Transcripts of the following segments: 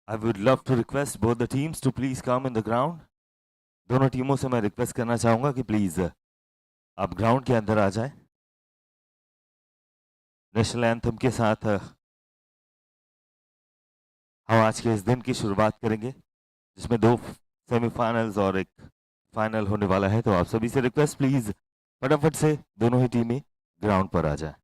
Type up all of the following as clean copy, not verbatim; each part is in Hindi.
I would love to request both the teams to please come in the ground. दोनों टीमों से मैं रिक्वेस्ट करना चाहूंगा कि प्लीज आप ग्राउंड के अंदर आ जाएं। नेशनल एंथम के साथ हम आज के इस दिन की शुरुआत करेंगे, जिसमें 2 सेमीफाइनल्स और एक फाइनल होने वाला है। तो आप सभी से रिक्वेस्ट, प्लीज फटाफट से दोनों ही टीमें ग्राउंड पर आ जाएं।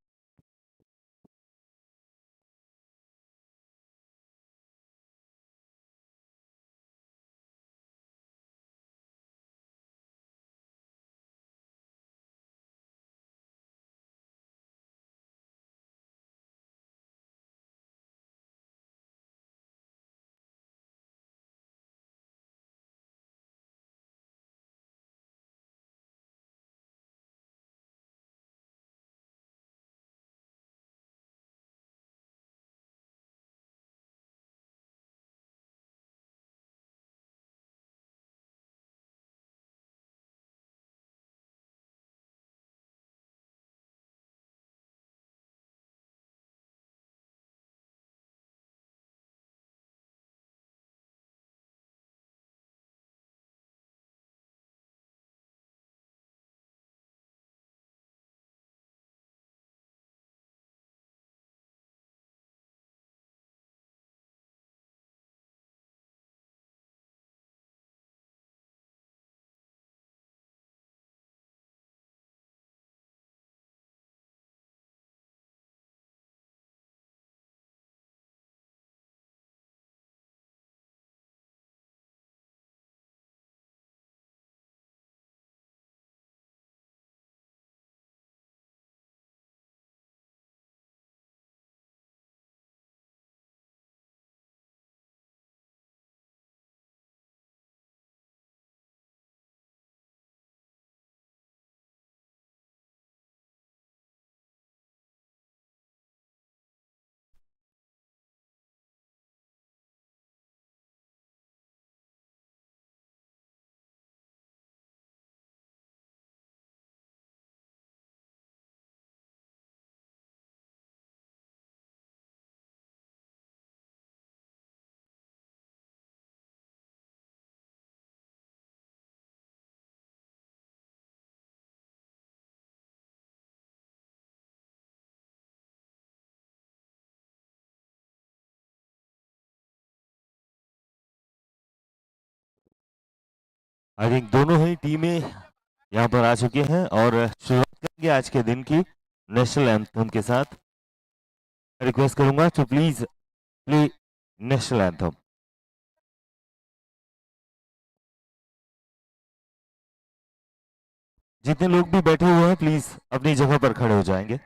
आई थिंक दोनों ही टीमें यहाँ पर आ चुके हैं और शुरुआत करेंगे आज के दिन की नेशनल एंथम के साथ। रिक्वेस्ट करूंगा to please play national anthem. जितने लोग भी बैठे हुए हैं प्लीज अपनी जगह पर खड़े हो जाएंगे।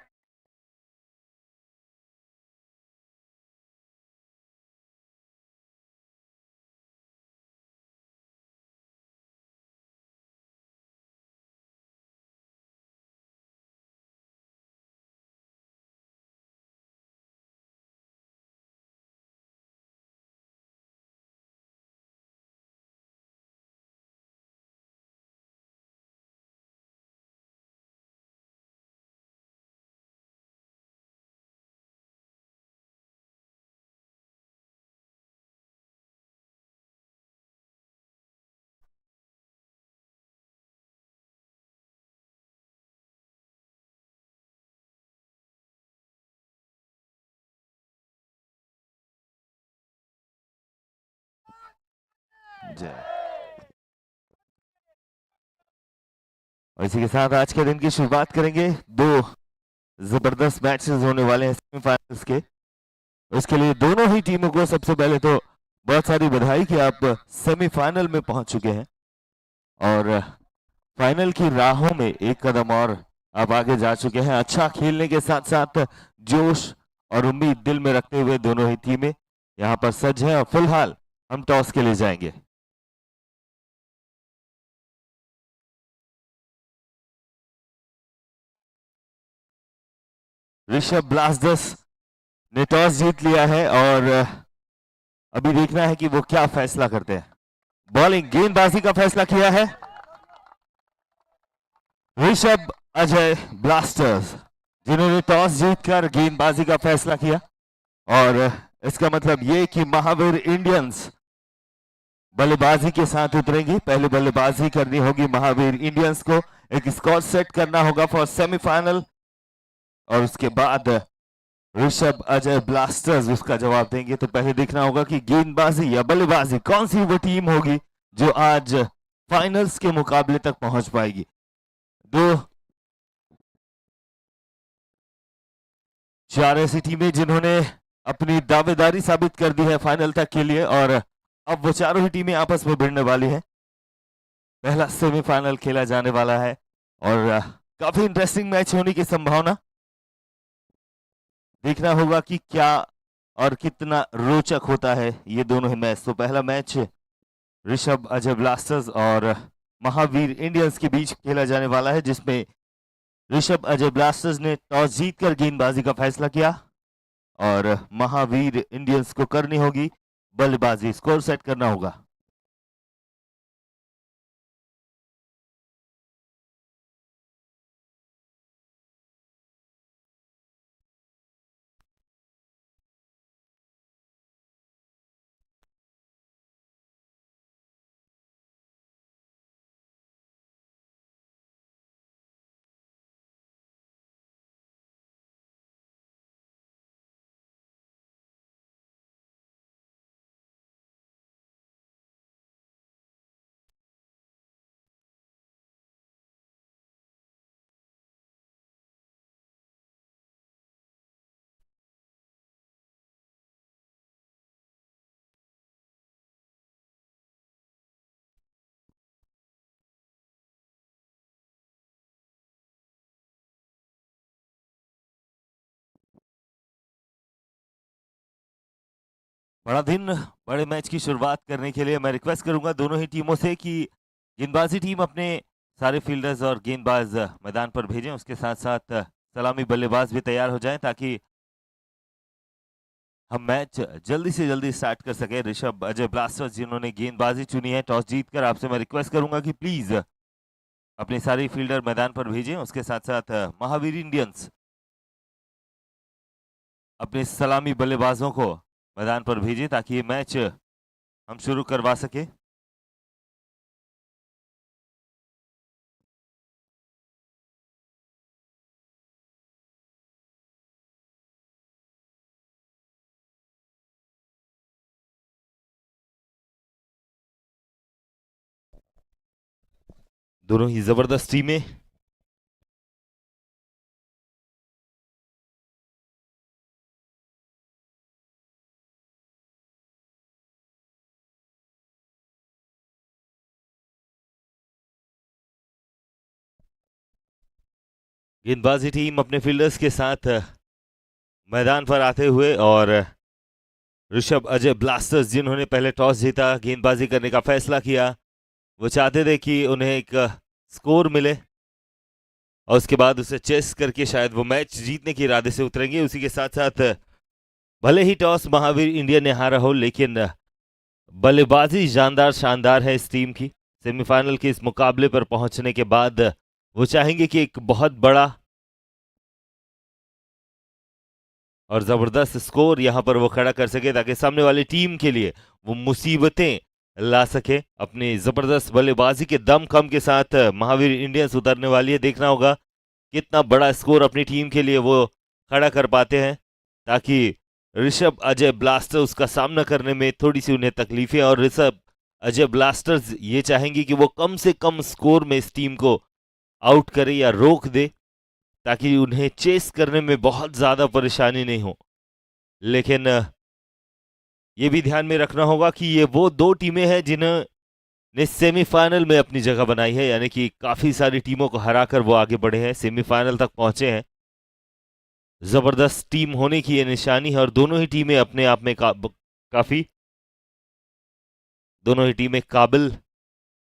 जय। और इसी के साथ आज के दिन की शुरुआत करेंगे। 2 जबरदस्त मैचेस होने वाले हैं सेमीफाइनल्स के। उसके लिए दोनों ही टीमों को सबसे पहले तो बहुत सारी बधाई कि आप सेमीफाइनल में पहुंच चुके हैं और फाइनल की राहों में एक कदम और आप आगे जा चुके हैं। अच्छा खेलने के साथ साथ जोश और उम्मीद दिल में रखते हुए दोनों ही टीमें यहाँ पर सज्ज हैं और फिलहाल हम टॉस के लिए जाएंगे। ऋषभ ब्लास्टर्स ने टॉस जीत लिया है और अभी देखना है कि वो क्या फैसला करते हैं। बॉलिंग गेंदबाजी का फैसला किया है ऋषभ अजय ब्लास्टर्स, जिन्होंने टॉस जीतकर गेंदबाजी का फैसला किया और इसका मतलब ये कि महावीर इंडियंस बल्लेबाजी के साथ उतरेंगी। पहले बल्लेबाजी करनी होगी महावीर इंडियंस को, एक स्कोर सेट करना होगा फॉर सेमीफाइनल, और उसके बाद ऋषभ अजय ब्लास्टर्स उसका जवाब देंगे। तो पहले देखना होगा कि गेंदबाजी या बल्लेबाजी कौन सी वो टीम होगी जो आज फाइनल्स के मुकाबले तक पहुंच पाएगी। दो चार ऐसी टीमें जिन्होंने अपनी दावेदारी साबित कर दी है फाइनल तक के लिए, और अब वो चारों ही टीमें आपस में भिड़ने वाली हैं। पहला सेमीफाइनल खेला जाने वाला है और काफी इंटरेस्टिंग मैच होने की संभावना। देखना होगा कि क्या और कितना रोचक होता है ये दोनों ही मैच। तो पहला मैच ऋषभ अजय ब्लास्टर्स और महावीर इंडियंस के बीच खेला जाने वाला है, जिसमें ऋषभ अजय ब्लास्टर्स ने टॉस जीतकर गेंदबाजी का फैसला किया और महावीर इंडियंस को करनी होगी बल्लेबाजी, स्कोर सेट करना होगा। बड़ा दिन, बड़े मैच की शुरुआत करने के लिए मैं रिक्वेस्ट करूंगा दोनों ही टीमों से कि गेंदबाजी टीम अपने सारे फील्डर्स और गेंदबाज मैदान पर भेजें, उसके साथ साथ सलामी बल्लेबाज भी तैयार हो जाएं ताकि हम मैच जल्दी से जल्दी स्टार्ट कर सके। ऋषभ अजय ब्लास्टर्स जिन्होंने गेंदबाजी चुनी है टॉस जीतकर, आपसे मैं रिक्वेस्ट करूंगा कि प्लीज अपने सारे फील्डर मैदान पर भेजें, उसके साथ साथ महावीर इंडियंस अपने सलामी बल्लेबाजों को मैदान पर भेजें ताकि ये मैच हम शुरू करवा सके। दोनों ही जबरदस्त टीमें गेंदबाजी टीम अपने फील्डर्स के साथ मैदान पर आते हुए, और ऋषभ अजय ब्लास्टर्स जिन्होंने पहले टॉस जीता, गेंदबाजी करने का फैसला किया, वो चाहते थे कि उन्हें एक स्कोर मिले और उसके बाद उसे चेस करके शायद वो मैच जीतने के इरादे से उतरेंगे। उसी के साथ साथ भले ही टॉस महावीर इंडिया ने हारा हो, लेकिन बल्लेबाजी शानदार शानदार है इस टीम की। सेमीफाइनल के इस मुकाबले पर पहुंचने के बाद वो चाहेंगे कि एक बहुत बड़ा और जबरदस्त स्कोर यहां पर वो खड़ा कर सके ताकि सामने वाली टीम के लिए वो मुसीबतें ला सके। अपनी जबरदस्त बल्लेबाजी के दमखम के साथ महावीर इंडियंस उतरने वाली है। देखना होगा कितना बड़ा स्कोर अपनी टीम के लिए वो खड़ा कर पाते हैं ताकि ऋषभ अजय ब्लास्टर्स का सामना करने में थोड़ी सी उन्हें तकलीफें, और ऋषभ अजय ब्लास्टर्स ये चाहेंगे कि वो कम से कम स्कोर में इस टीम को आउट करे या रोक दे ताकि उन्हें चेस करने में बहुत ज्यादा परेशानी नहीं हो। लेकिन ये भी ध्यान में रखना होगा कि ये वो दो टीमें हैं जिन्होंने सेमीफाइनल में अपनी जगह बनाई है, यानी कि काफी सारी टीमों को हराकर वो आगे बढ़े हैं, सेमीफाइनल तक पहुंचे हैं। जबरदस्त टीम होने की ये निशानी है और दोनों ही टीमें अपने आप में काफी दोनों ही टीमें काबिल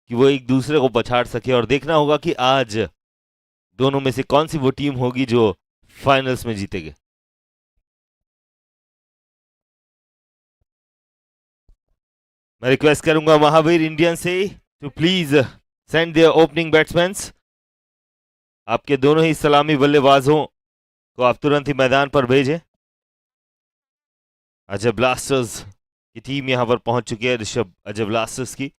कि वो एक दूसरे को पछाड़ सके। और देखना होगा कि आज दोनों में से कौन सी वो टीम होगी जो फाइनल्स में जीतेगी। मैं रिक्वेस्ट करूंगा महावीर इंडियन से to please send their opening batsman. आपके दोनों ही सलामी बल्लेबाजों को आप तुरंत ही मैदान पर भेजें। अजय ब्लास्टर्स की टीम यहां पर पहुंच चुकी है, ऋषभ अजय ब्लास्टर्स की।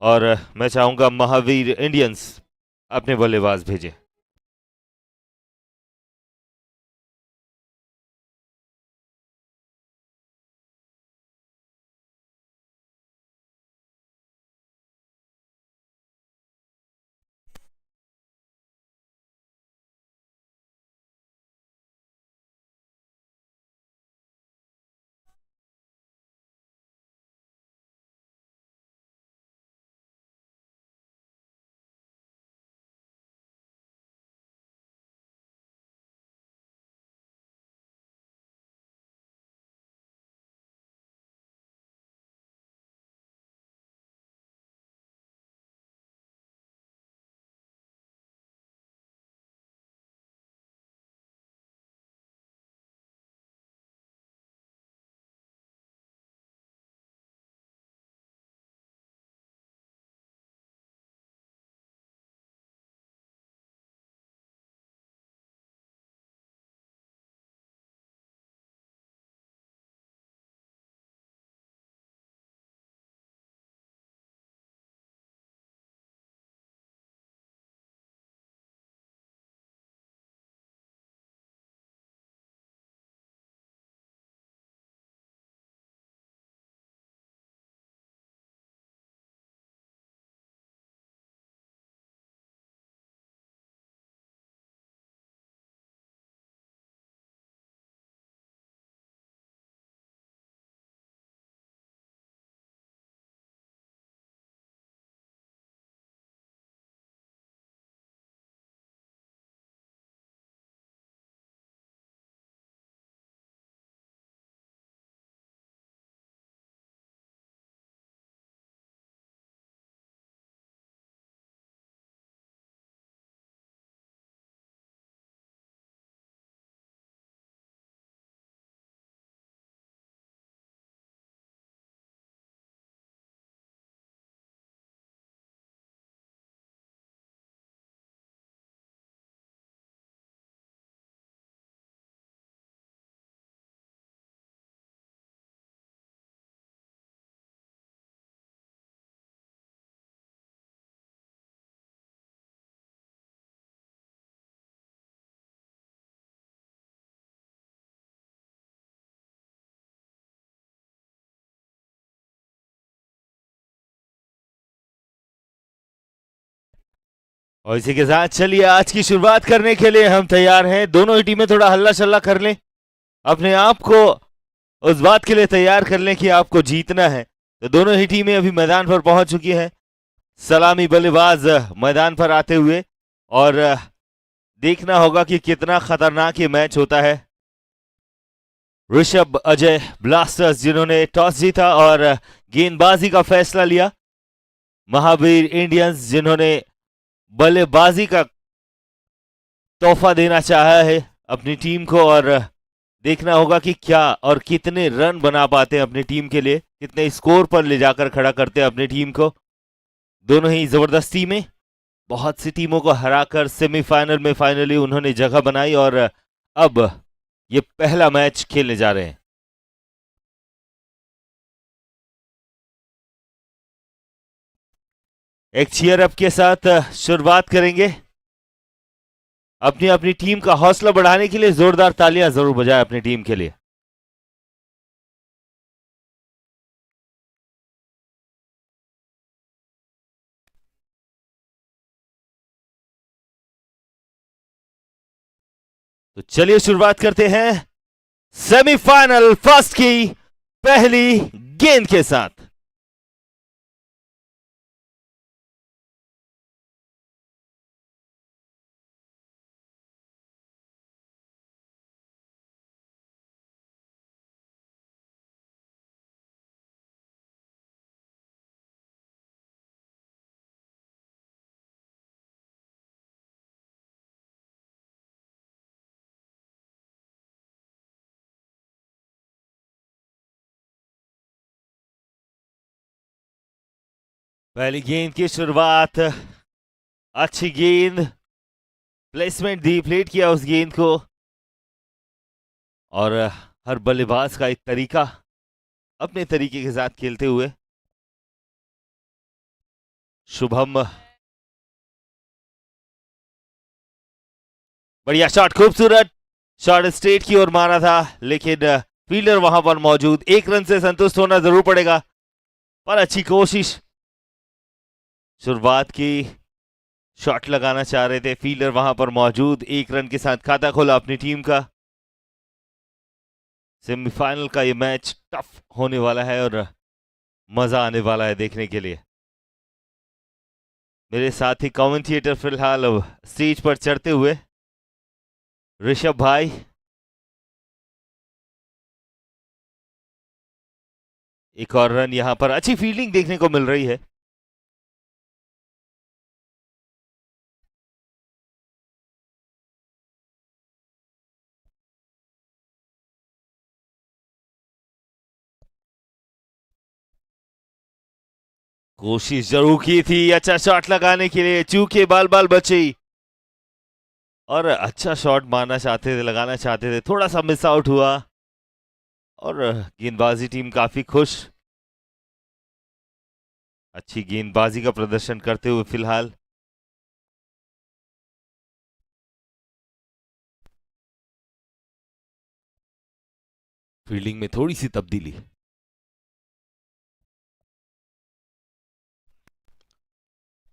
और मैं चाहूंगा महावीर इंडियंस अपने बल्लेबाज भेजे। और इसी के साथ चलिए आज की शुरुआत करने के लिए हम तैयार हैं। दोनों ही टीमें थोड़ा हल्ला शल्ला कर लें, अपने आप को उस बात के लिए तैयार कर लें कि आपको जीतना है। तो दोनों ही टीमें अभी मैदान पर पहुंच चुकी हैं। सलामी बल्लेबाज मैदान पर आते हुए, और देखना होगा कि कितना खतरनाक ये मैच होता है। ऋषभ अजय ब्लास्टर्स जिन्होंने टॉस जीता और गेंदबाजी का फैसला लिया, महावीर इंडियंस जिन्होंने बल्लेबाजी का तोहफा देना चाहा है अपनी टीम को। और देखना होगा कि क्या और कितने रन बना पाते हैं अपनी टीम के लिए, कितने स्कोर पर ले जाकर खड़ा करते हैं अपनी टीम को। दोनों ही जबरदस्त टीमें बहुत सी टीमों को हराकर सेमीफाइनल में फाइनली उन्होंने जगह बनाई, और अब ये पहला मैच खेलने जा रहे हैं। एक चीयर अप के साथ शुरुआत करेंगे। अपनी अपनी टीम का हौसला बढ़ाने के लिए जोरदार तालियां जरूर बजाएं अपनी टीम के लिए। तो चलिए शुरुआत करते हैं सेमीफाइनल फर्स्ट की पहली गेंद के साथ। पहली गेंद की शुरुआत, अच्छी गेंद, प्लेसमेंट दी, प्लेट किया उस गेंद को, और हर बल्लेबाज का एक तरीका, अपने तरीके के साथ खेलते हुए। शुभम, बढ़िया शॉट, खूबसूरत शॉट, स्ट्रेट की ओर मारा था, लेकिन फील्डर वहां पर मौजूद। एक रन से संतुष्ट होना जरूर पड़ेगा, पर अच्छी कोशिश। शुरुआत की शॉट लगाना चाह रहे थे, फील्डर वहां पर मौजूद, एक रन के साथ खाता खोला अपनी टीम का। सेमीफाइनल का ये मैच टफ होने वाला है और मजा आने वाला है देखने के लिए। मेरे साथ ही कमेंटेटर फिलहाल स्टेज पर चढ़ते हुए ऋषभ भाई। एक और रन, यहां पर अच्छी फील्डिंग देखने को मिल रही है। कोशिश जरूर की थी अच्छा शॉट लगाने के लिए, चूके बाल बाल बची, और अच्छा शॉट मारना चाहते थे, लगाना चाहते थे, थोड़ा सा मिस आउट हुआ, और गेंदबाजी टीम काफी खुश। अच्छी गेंदबाजी का प्रदर्शन करते हुए फिलहाल। फील्डिंग में थोड़ी सी तब्दीली।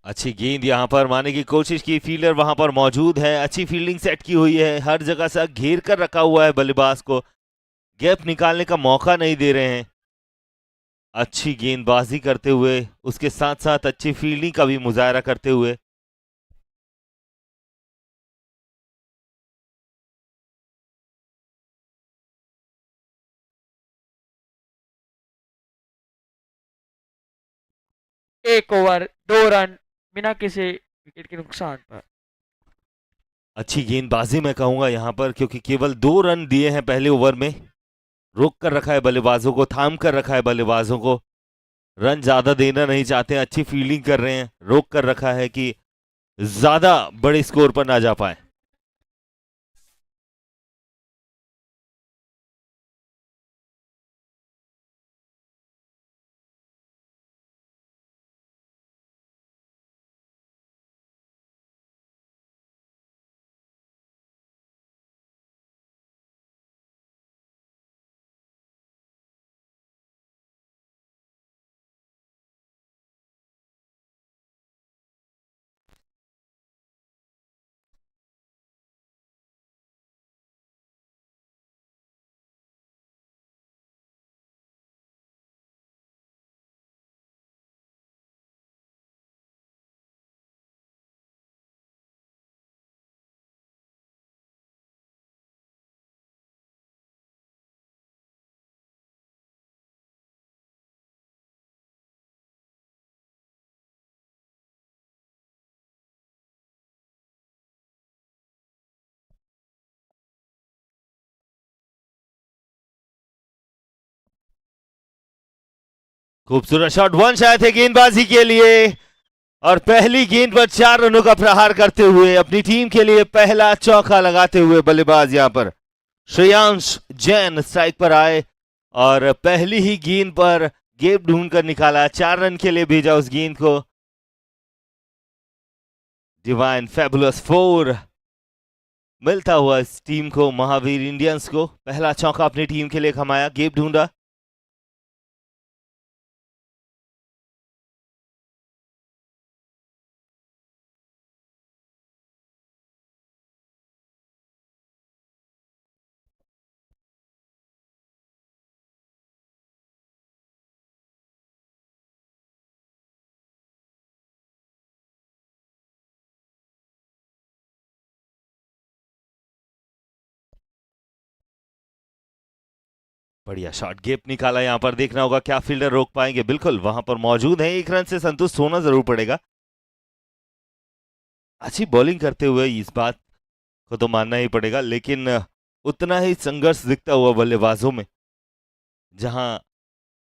अच्छी गेंद यहां पर मारने की कोशिश की, फील्डर वहां पर मौजूद है, अच्छी फील्डिंग सेट की हुई है, हर जगह से घेर कर रखा हुआ है बल्लेबाज को, गैप निकालने का मौका नहीं दे रहे हैं। अच्छी गेंदबाजी करते हुए, उसके साथ साथ अच्छी फील्डिंग का भी मुजाहरा करते हुए। एक ओवर 2 रन बिना किसी विकेट के नुकसान पर। अच्छी गेंदबाजी मैं कहूंगा यहां पर, क्योंकि केवल 2 रन दिए हैं पहले ओवर में। रोक कर रखा है बल्लेबाजों को, थाम कर रखा है बल्लेबाजों को, रन ज्यादा देना नहीं चाहते, अच्छी फील्डिंग कर रहे हैं, रोक कर रखा है कि ज्यादा बड़े स्कोर पर ना जा पाए। खूबसूरत शॉट, वन शायद है गेंदबाजी के लिए, और पहली गेंद पर 4 रनों का प्रहार करते हुए अपनी टीम के लिए पहला चौका लगाते हुए बल्लेबाज यहां पर श्रेयांश जैन स्ट्राइक पर आए, और पहली ही गेंद पर गेप ढूंढ कर निकाला, 4 रन के लिए भेजा उस गेंद को। डिवाइन फैबुलस 4 मिलता हुआ इस टीम को, महावीर इंडियंस को, पहला चौका अपनी टीम के लिए कमाया, गेप ढूंढा। बढ़िया शॉट, गेप निकाला, यहां पर देखना होगा क्या फील्डर रोक पाएंगे। बिल्कुल वहां पर मौजूद है, 1 रन से संतुष्ट होना जरूर पड़ेगा। अच्छी बॉलिंग करते हुए इस बात को तो मानना ही पड़ेगा, लेकिन उतना ही संघर्ष दिखता हुआ बल्लेबाजों में। जहां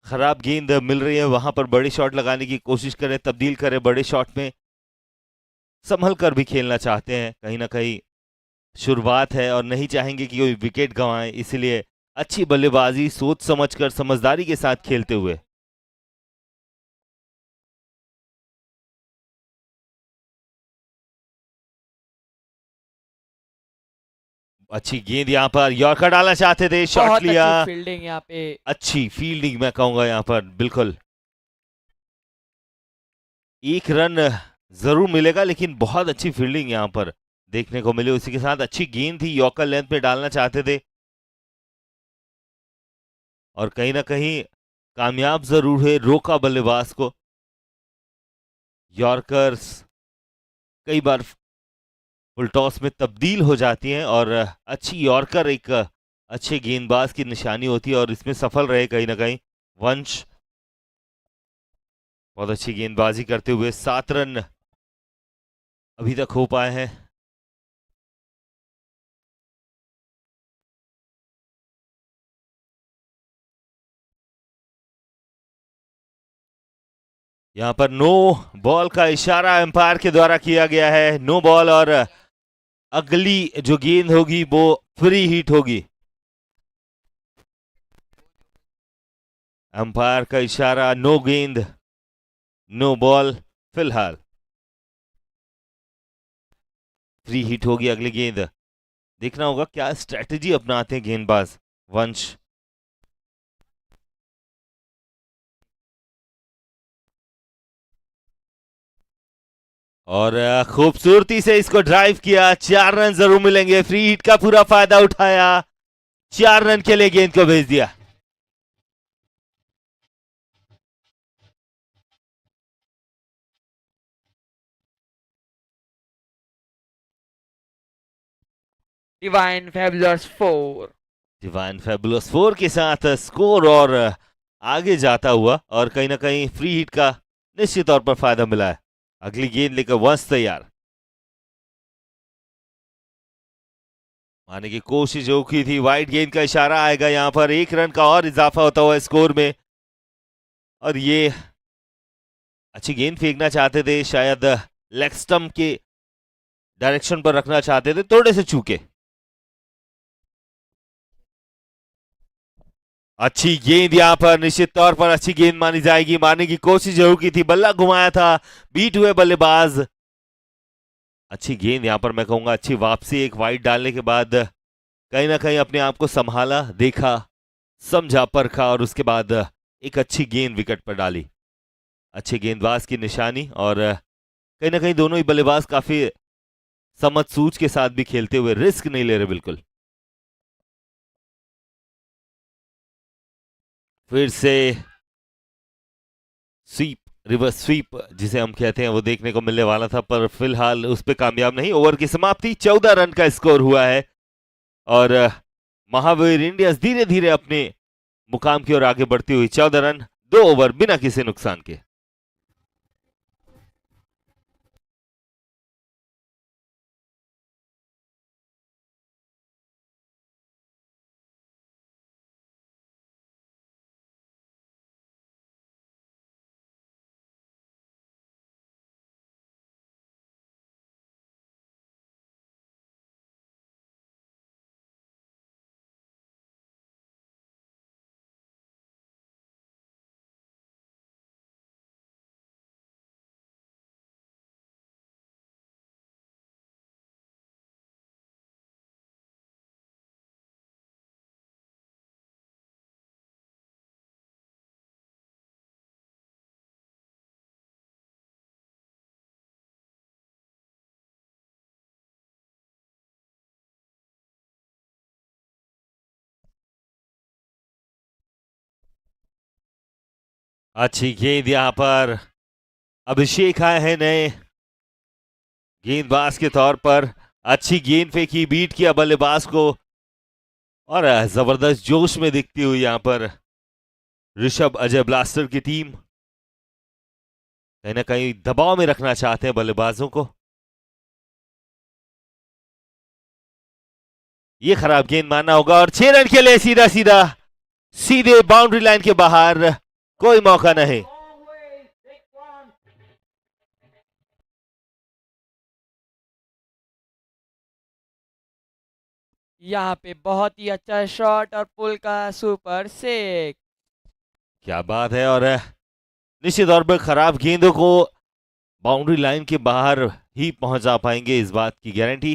खराब गेंद मिल रही है वहां पर बड़े शॉट लगाने की कोशिश करें, तब्दील करें, बड़े शॉट में संभल कर भी खेलना चाहते हैं। कहीं ना कहीं शुरुआत है और नहीं चाहेंगे कि कोई विकेट गंवाए, इसीलिए अच्छी बल्लेबाजी सोच समझकर समझदारी के साथ खेलते हुए। अच्छी गेंद यहाँ पर, यॉर्कर डालना चाहते थे, शॉट बहुत लिया। अच्छी फील्डिंग यहाँ पे। अच्छी फील्डिंग मैं कहूंगा यहाँ पर, बिल्कुल। एक रन जरूर मिलेगा लेकिन बहुत अच्छी फील्डिंग यहाँ पर देखने को मिली। उसी के साथ अच्छी गेंद थी, यॉर्कर लेंथ में डालना चाहते थे और कहीं ना कहीं कामयाब जरूर है, रोका बल्लेबाज को। यॉर्कर्स कई बार फुल टॉस में तब्दील हो जाती हैं और अच्छी यॉर्कर एक अच्छे गेंदबाज की निशानी होती है और इसमें सफल रहे कहीं ना कहीं वंश। बहुत अच्छी गेंदबाजी करते हुए 7 रन अभी तक हो पाए हैं। यहां पर नो बॉल का इशारा एम्पायर के द्वारा किया गया है, नो बॉल, और अगली जो गेंद होगी वो फ्री हिट होगी। एम्पायर का इशारा, नो गेंद, नो बॉल फिलहाल। फ्री हिट होगी अगली गेंद। देखना होगा क्या स्ट्रेटजी अपनाते हैं गेंदबाज वंश। और खूबसूरती से इसको ड्राइव किया, 4 रन जरूर मिलेंगे। फ्री हिट का पूरा फायदा उठाया, 4 रन के लिए गेंद को भेज दिया। Divine fabulous 4। डिवाइन फैबुलस 4 के साथ स्कोर और आगे जाता हुआ, और कहीं ना कहीं फ्री हिट का निश्चित तौर पर फायदा मिला है। अगली गेंद लेकर वंश तैयार। मारने की कोशिश जो की थी, वाइड गेंद का इशारा आएगा यहां पर। 1 रन का और इजाफा होता हुआ स्कोर में, और ये अच्छी गेंद फेंकना चाहते थे, शायद लेग स्टंप के डायरेक्शन पर रखना चाहते थे, थोड़े से चूके। अच्छी गेंद यहां पर, निश्चित तौर पर अच्छी गेंद मानी जाएगी। मारने की कोशिश जरूर की थी, बल्ला घुमाया था, बीट हुए बल्लेबाज। अच्छी गेंद यहां पर मैं कहूंगा, अच्छी वापसी एक वाइड डालने के बाद कहीं ना कहीं अपने आप को संभाला, देखा, समझा, परखा और उसके बाद एक अच्छी गेंद विकेट पर डाली। अच्छे गेंदबाज की निशानी, और कहीं ना कहीं दोनों ही बल्लेबाज काफी समझ सूझ के साथ भी खेलते हुए, रिस्क नहीं ले रहे बिल्कुल। फिर से स्वीप, रिवर्स स्वीप जिसे हम कहते हैं, वो देखने को मिलने वाला था, पर फिलहाल उस पर कामयाब नहीं। ओवर की समाप्ति, 14 रन का स्कोर हुआ है और महावीर इंडियंस धीरे धीरे अपने मुकाम की ओर आगे बढ़ती हुई। 14 रन, 2 ओवर बिना किसी नुकसान के। अच्छी गेंद यहां पर, अभिषेक आए हैं नए गेंदबाज के तौर पर। अच्छी गेंद फेंकी, बीट किया बल्लेबाज को, और जबरदस्त जोश में दिखती हुई यहां पर ऋषभ अजय ब्लास्टर की टीम। कहीं ना कहीं दबाव में रखना चाहते हैं बल्लेबाजों को। ये खराब गेंद मानना होगा, और 6 रन के लिए सीधा सीधा सीधे बाउंड्री लाइन के बाहर, कोई मौका नहीं। यहाँ पे बहुत ही अच्छा शॉट और पुल का सुपर सेक। क्या बात है। और निश्चित तौर पर खराब गेंदों को बाउंड्री लाइन के बाहर ही पहुंचा पाएंगे, इस बात की गारंटी।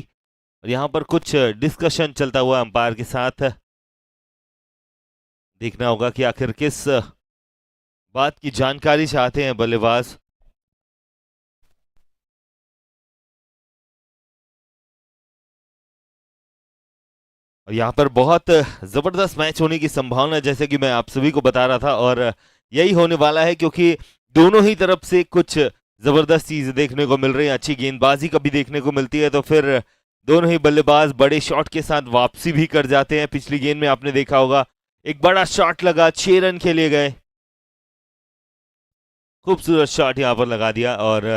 और यहाँ पर कुछ डिस्कशन चलता हुआ अंपायर के साथ, देखना होगा कि आखिर किस बात की जानकारी चाहते हैं बल्लेबाज। और यहाँ पर बहुत जबरदस्त मैच होने की संभावना है, जैसे कि मैं आप सभी को बता रहा था, और यही होने वाला है, क्योंकि दोनों ही तरफ से कुछ जबरदस्त चीजें देखने को मिल रही है। अच्छी गेंदबाजी कभी देखने को मिलती है, तो फिर दोनों ही बल्लेबाज बड़े शॉट के साथ वापसी भी कर जाते हैं। पिछली गेंद में आपने देखा होगा एक बड़ा शॉट लगा, 6 रन के लिए गए। खूबसूरत शॉट यहां पर लगा दिया। और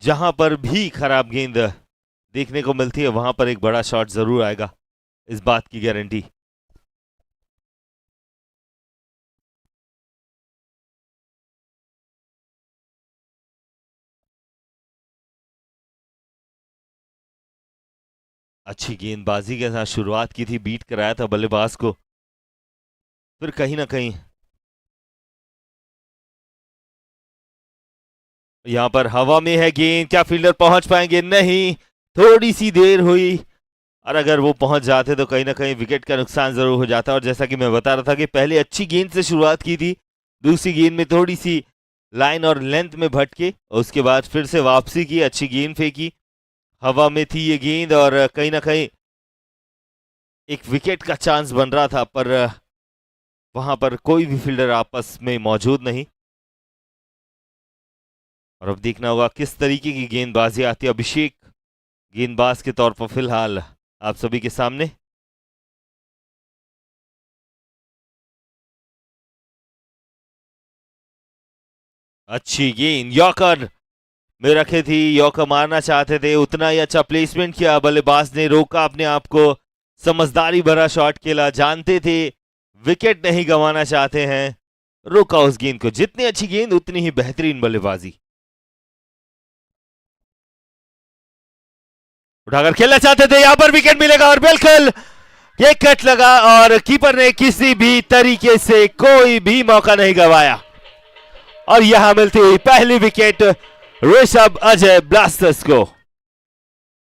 जहां पर भी खराब गेंद देखने को मिलती है, वहां पर एक बड़ा शॉट जरूर आएगा, इस बात की गारंटी। अच्छी गेंदबाजी के साथ शुरुआत की थी, बीट कराया था बल्लेबाज को, फिर कहीं ना कहीं यहां पर हवा में है गेंद, क्या फील्डर पहुंच पाएंगे? नहीं, थोड़ी सी देर हुई, और अगर वो पहुंच जाते तो कहीं ना कहीं विकेट का नुकसान जरूर हो जाता। और जैसा कि मैं बता रहा था कि पहले अच्छी गेंद से शुरुआत की थी, दूसरी गेंद में थोड़ी सी लाइन और लेंथ में भटके, और उसके बाद फिर से वापसी की, अच्छी गेंद फेंकी, हवा में थी ये गेंद, और कहीं ना कहीं एक विकेट का चांस बन रहा था, पर वहां पर कोई भी फील्डर आपस में मौजूद नहीं। और अब देखना होगा किस तरीके की गेंदबाजी आती है। अभिषेक गेंदबाज के तौर पर फिलहाल आप सभी के सामने। अच्छी गेंद, यॉर्कर में रखे थी, यॉर्कर मारना चाहते थे, उतना ही अच्छा प्लेसमेंट किया बल्लेबाज ने, रोका अपने आप को, समझदारी भरा शॉट खेला, जानते थे विकेट नहीं गंवाना चाहते हैं, रोका उस गेंद को। जितनी अच्छी गेंद उतनी ही बेहतरीन बल्लेबाजी। उठाकर खेलना चाहते थे, यहां पर विकेट मिलेगा, और बिल्कुल ये कट लगा, और कीपर ने किसी भी तरीके से कोई भी मौका नहीं गंवाया, और यहां मिलती हुई पहली विकेट ऋषभ अजय ब्लास्टर्स को।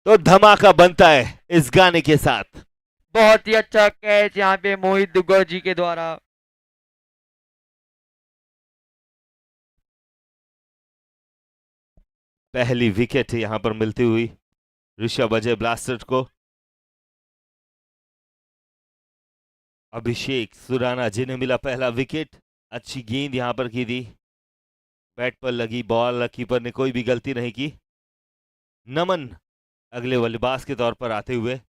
तो धमाका बनता है इस गाने के साथ। बहुत ही अच्छा कैच यहाँ पे मोहित दुग्गल जी के द्वारा। पहली विकेट यहां पर मिलती हुई ऋषभ अजय ब्लास्टर्स को। अभिषेक सुराना जिन्हें मिला पहला विकेट। अच्छी गेंद यहां पर की थी, बैट पर लगी बॉल, कीपर ने कोई भी गलती नहीं की। नमन अगले बल्लेबाज के तौर पर आते हुए।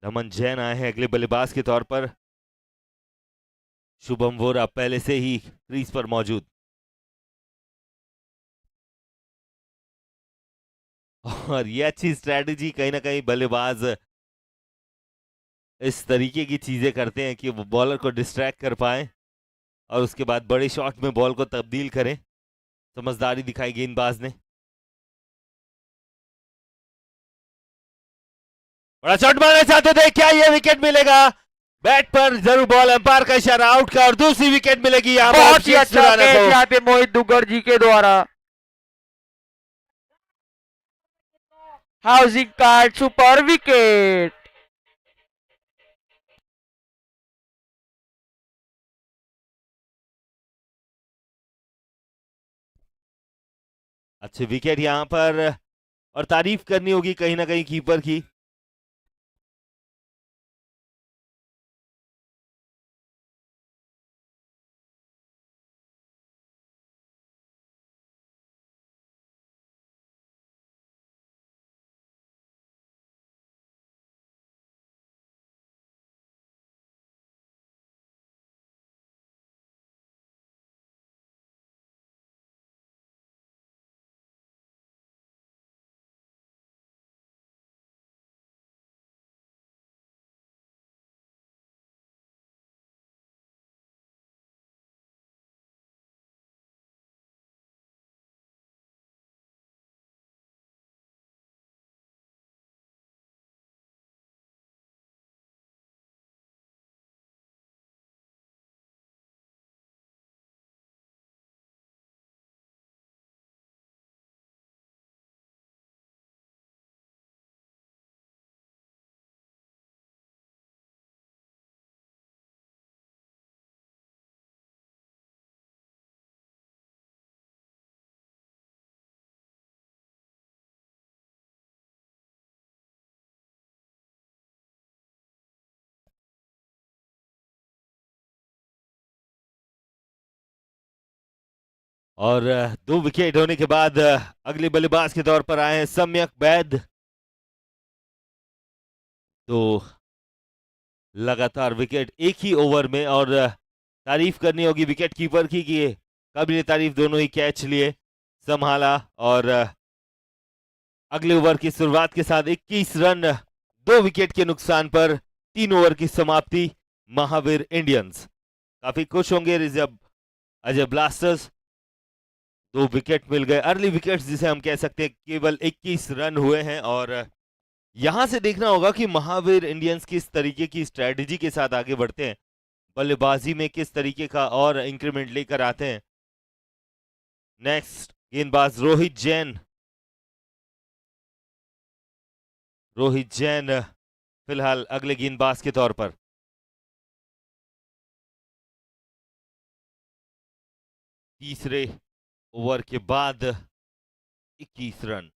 नमन जैन आए हैं अगले बल्लेबाज के तौर पर। शुभम वोरा पहले से ही क्रीज पर मौजूद। और ये अच्छी स्ट्रेटजी, कहीं ना कहीं बल्लेबाज इस तरीके की चीजें करते हैं कि वो बॉलर को डिस्ट्रैक्ट कर पाए, और उसके बाद बड़े शॉट में बॉल को तब्दील करें। समझदारी दिखाई गेंदबाज ने। बड़ा शॉट मारना चाहते थे, क्या ये विकेट मिलेगा? बैट पर जरूर बॉल, एम्पायर का इशारा आउट का, और दूसरी विकेट मिलेगी यहाँ पर बहुत ही अभिषेक अच्छा सुराना कैच को। यहाँ पे मोहित दुग्गल जी के द्वारा। Housing card super wicket. अच्छे विकेट यहाँ पर, और तारीफ करनी होगी कहीं ना कहीं कीपर की। और 2 विकेट होने के बाद अगले बल्लेबाज के तौर पर आए हैं सम्यक बैद। तो लगातार विकेट एक ही ओवर में, और तारीफ करनी होगी विकेट कीपर की कि काबिल तारीफ दोनों ही कैच लिए, संभाला, और अगले ओवर की शुरुआत के साथ 21 रन 2 विकेट के नुकसान पर 3 ओवर की समाप्ति। महावीर इंडियंस काफी खुश होंगे रिजर्व अजय ब्लास्टर्स। 2 विकेट मिल गए, अर्ली विकेट्स जिसे हम कह सकते हैं, केवल 21 रन हुए हैं। और यहां से देखना होगा कि महावीर इंडियंस किस तरीके की स्ट्रेटजी के साथ आगे बढ़ते हैं, बल्लेबाजी में किस तरीके का और इंक्रीमेंट लेकर आते हैं। नेक्स्ट गेंदबाज रोहित जैन। रोहित जैन फिलहाल अगले गेंदबाज के तौर पर। तीसरे ओवर के बाद 21 रन।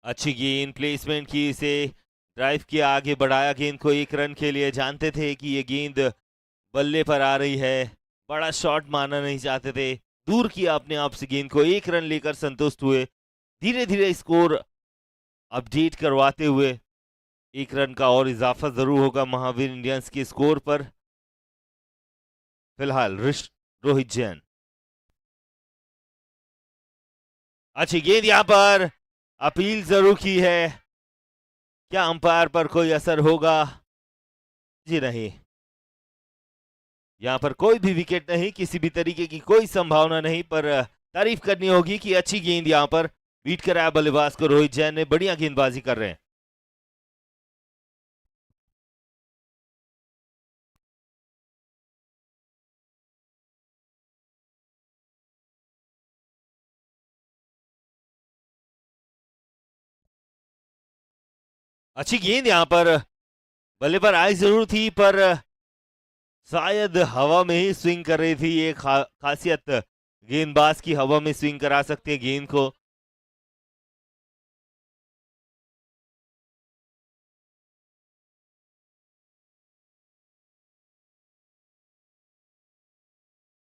अच्छी गेंद, प्लेसमेंट की, इसे ड्राइव किया, आगे बढ़ाया गेंद को 1 रन के लिए। जानते थे कि ये गेंद बल्ले पर आ रही है, बड़ा शॉट मारना नहीं चाहते थे, दूर किया अपने आप से गेंद को, 1 रन लेकर संतुष्ट हुए। धीरे धीरे स्कोर अपडेट करवाते हुए 1 रन का और इजाफा जरूर होगा महावीर इंडियंस के स्कोर पर। फिलहाल रोहित जैन। अच्छी गेंद, यहां पर अपील जरूर की है, क्या अंपायर पर कोई असर होगा? जी नहीं, यहां पर कोई भी विकेट नहीं, किसी भी तरीके की कोई संभावना नहीं, पर तारीफ करनी होगी कि अच्छी गेंद यहां पर बीट कराया बल्लेबाज को। रोहित जैन ने बढ़िया गेंदबाजी कर रहे हैं। अच्छी गेंद, यहां पर बल्ले पर आई जरूर थी, पर शायद हवा में ही स्विंग कर रही थी। ये खासियत गेंदबाज की, हवा में स्विंग करा सकते हैं गेंद को।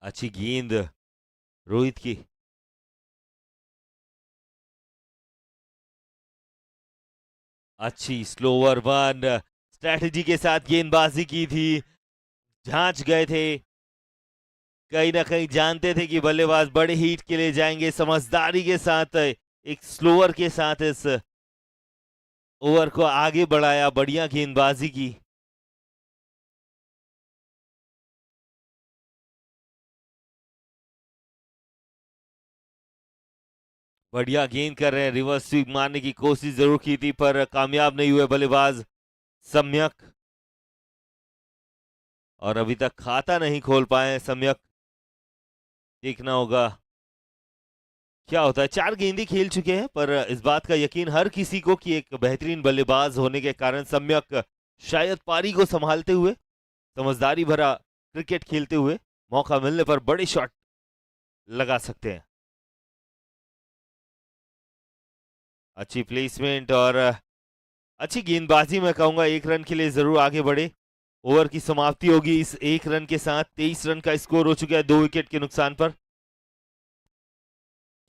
अच्छी गेंद रोहित की। अच्छी स्लोवर वन, स्ट्रैटेजी के साथ गेंदबाजी की थी, जांच गए थे, कहीं ना कहीं जानते थे कि बल्लेबाज बड़े हिट के लिए जाएंगे। समझदारी के साथ एक स्लोअर के साथ इस ओवर को आगे बढ़ाया, बढ़िया गेंदबाजी की। बढ़िया गेंद कर रहे हैं, रिवर्स स्वीप मारने की कोशिश जरूर की थी, पर कामयाब नहीं हुए बल्लेबाज सम्यक, और अभी तक खाता नहीं खोल पाए सम्यक। देखना होगा क्या होता है। 4 गेंदें खेल चुके हैं, पर इस बात का यकीन हर किसी को कि एक बेहतरीन बल्लेबाज होने के कारण सम्यक शायद पारी को संभालते हुए, समझदारी भरा क्रिकेट खेलते हुए, मौका मिलने पर बड़े शॉट लगा सकते हैं। अच्छी प्लेसमेंट और अच्छी गेंदबाजी, मैं कहूंगा 1 रन के लिए जरूर आगे बढ़े। ओवर की समाप्ति होगी इस 1 रन के साथ। 23 रन का स्कोर हो चुका है 2 विकेट के नुकसान पर।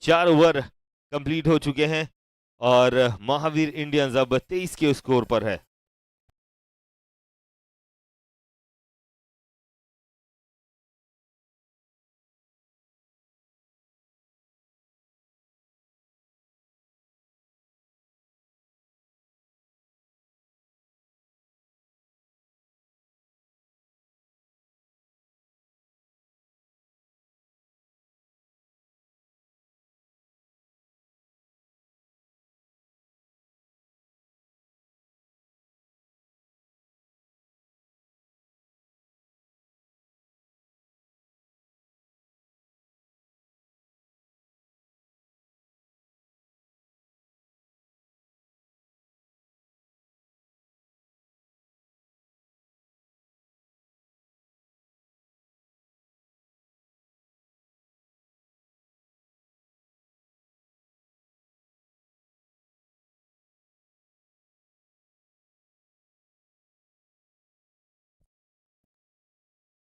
4 ओवर कंप्लीट हो चुके हैं और महावीर इंडियंस अब 23 के स्कोर पर है।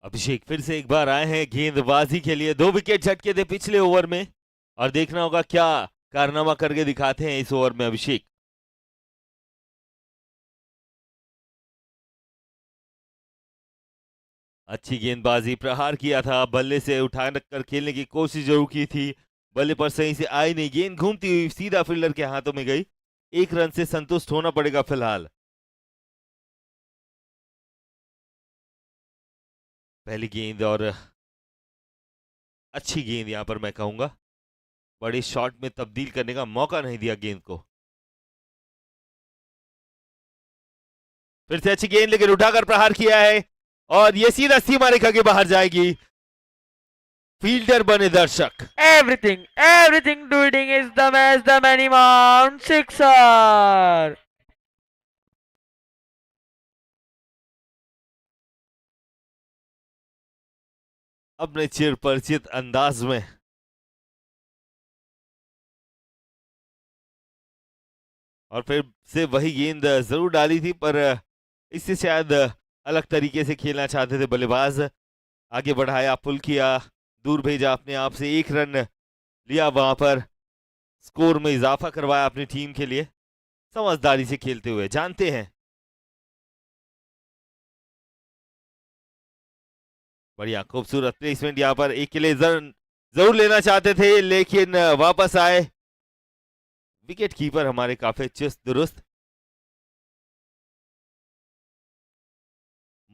अभिषेक फिर से एक बार आए हैं गेंदबाजी के लिए। 2 विकेट झटके थे पिछले ओवर में और देखना होगा क्या कारनामा करके दिखाते हैं इस ओवर में अभिषेक। अच्छी गेंदबाजी, प्रहार किया था, बल्ले से उठा कर खेलने की कोशिश जरूर की थी, बल्ले पर सही से आई नहीं, गेंद घूमती हुई सीधा फील्डर के हाथों में गई। 1 रन से संतुष्ट होना पड़ेगा फिलहाल। पहली गेंद और अच्छी गेंद यहां पर मैं कहूंगा, बड़े शॉट में तब्दील करने का मौका नहीं दिया गेंद को। फिर से अच्छी गेंद लेकर उठाकर प्रहार किया है और ये सीधा सीमा रेखा के बाहर जाएगी। फील्डर बने दर्शक। Everything doing is the match, the many man sixer. अपने चिर परिचित अंदाज में और फिर से वही गेंद जरूर डाली थी, पर इससे शायद अलग तरीके से खेलना चाहते थे बल्लेबाज। आगे बढ़ाया, पुल किया, दूर भेजा अपने आप से, 1 रन लिया वहां पर, स्कोर में इजाफा करवाया अपनी टीम के लिए, समझदारी से खेलते हुए। जानते हैं बढ़िया खूबसूरत प्लेसमेंट, यहां पर एक के लिए जरूर लेना चाहते थे लेकिन वापस आए। विकेट कीपर हमारे काफी चुस्त दुरुस्त।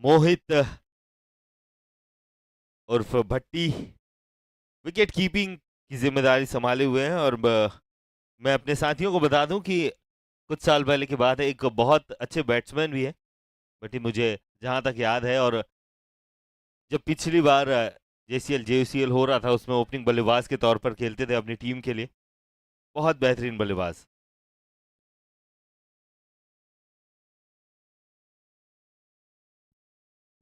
मोहित उर्फ भट्टी विकेट कीपिंग की जिम्मेदारी संभाले हुए हैं। और मैं अपने साथियों को बता दूं कि कुछ साल पहले की बात है, एक बहुत अच्छे बैट्समैन भी है भट्टी, मुझे जहां तक याद है। और जब पिछली बार जेसीएल जेसीएल हो रहा था उसमें ओपनिंग बल्लेबाज के तौर पर खेलते थे अपनी टीम के लिए। बहुत बेहतरीन बल्लेबाज।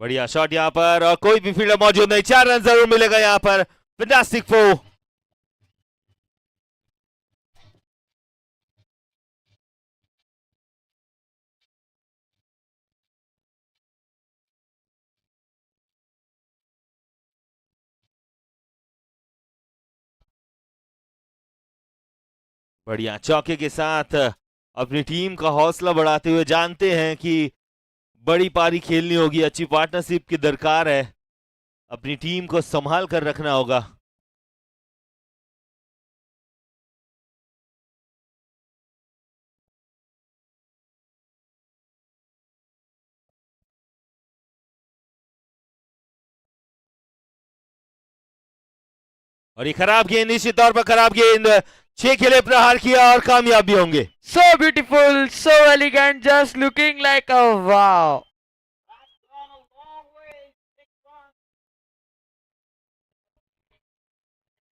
बढ़िया शॉट यहां पर और कोई भी फील्डर मौजूद नहीं, 4 रन जरूर मिलेगा यहां पर। फैंटास्टिक फो। बढ़िया चौके के साथ अपनी टीम का हौसला बढ़ाते हुए, जानते हैं कि बड़ी पारी खेलनी होगी, अच्छी पार्टनरशिप की दरकार है, अपनी टीम को संभाल कर रखना होगा। और ये खराब गेंद, निश्चित तौर पर खराब गेंद, 6 खेले प्रहार किया और कामयाब भी होंगे। So beautiful, so elegant, just looking like a wow.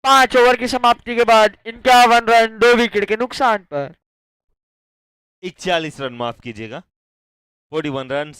5 over की समाप्ति के बाद 51 रन 2 विकेट के नुकसान पर। 41 रन, माफ कीजिएगा, 41 रन।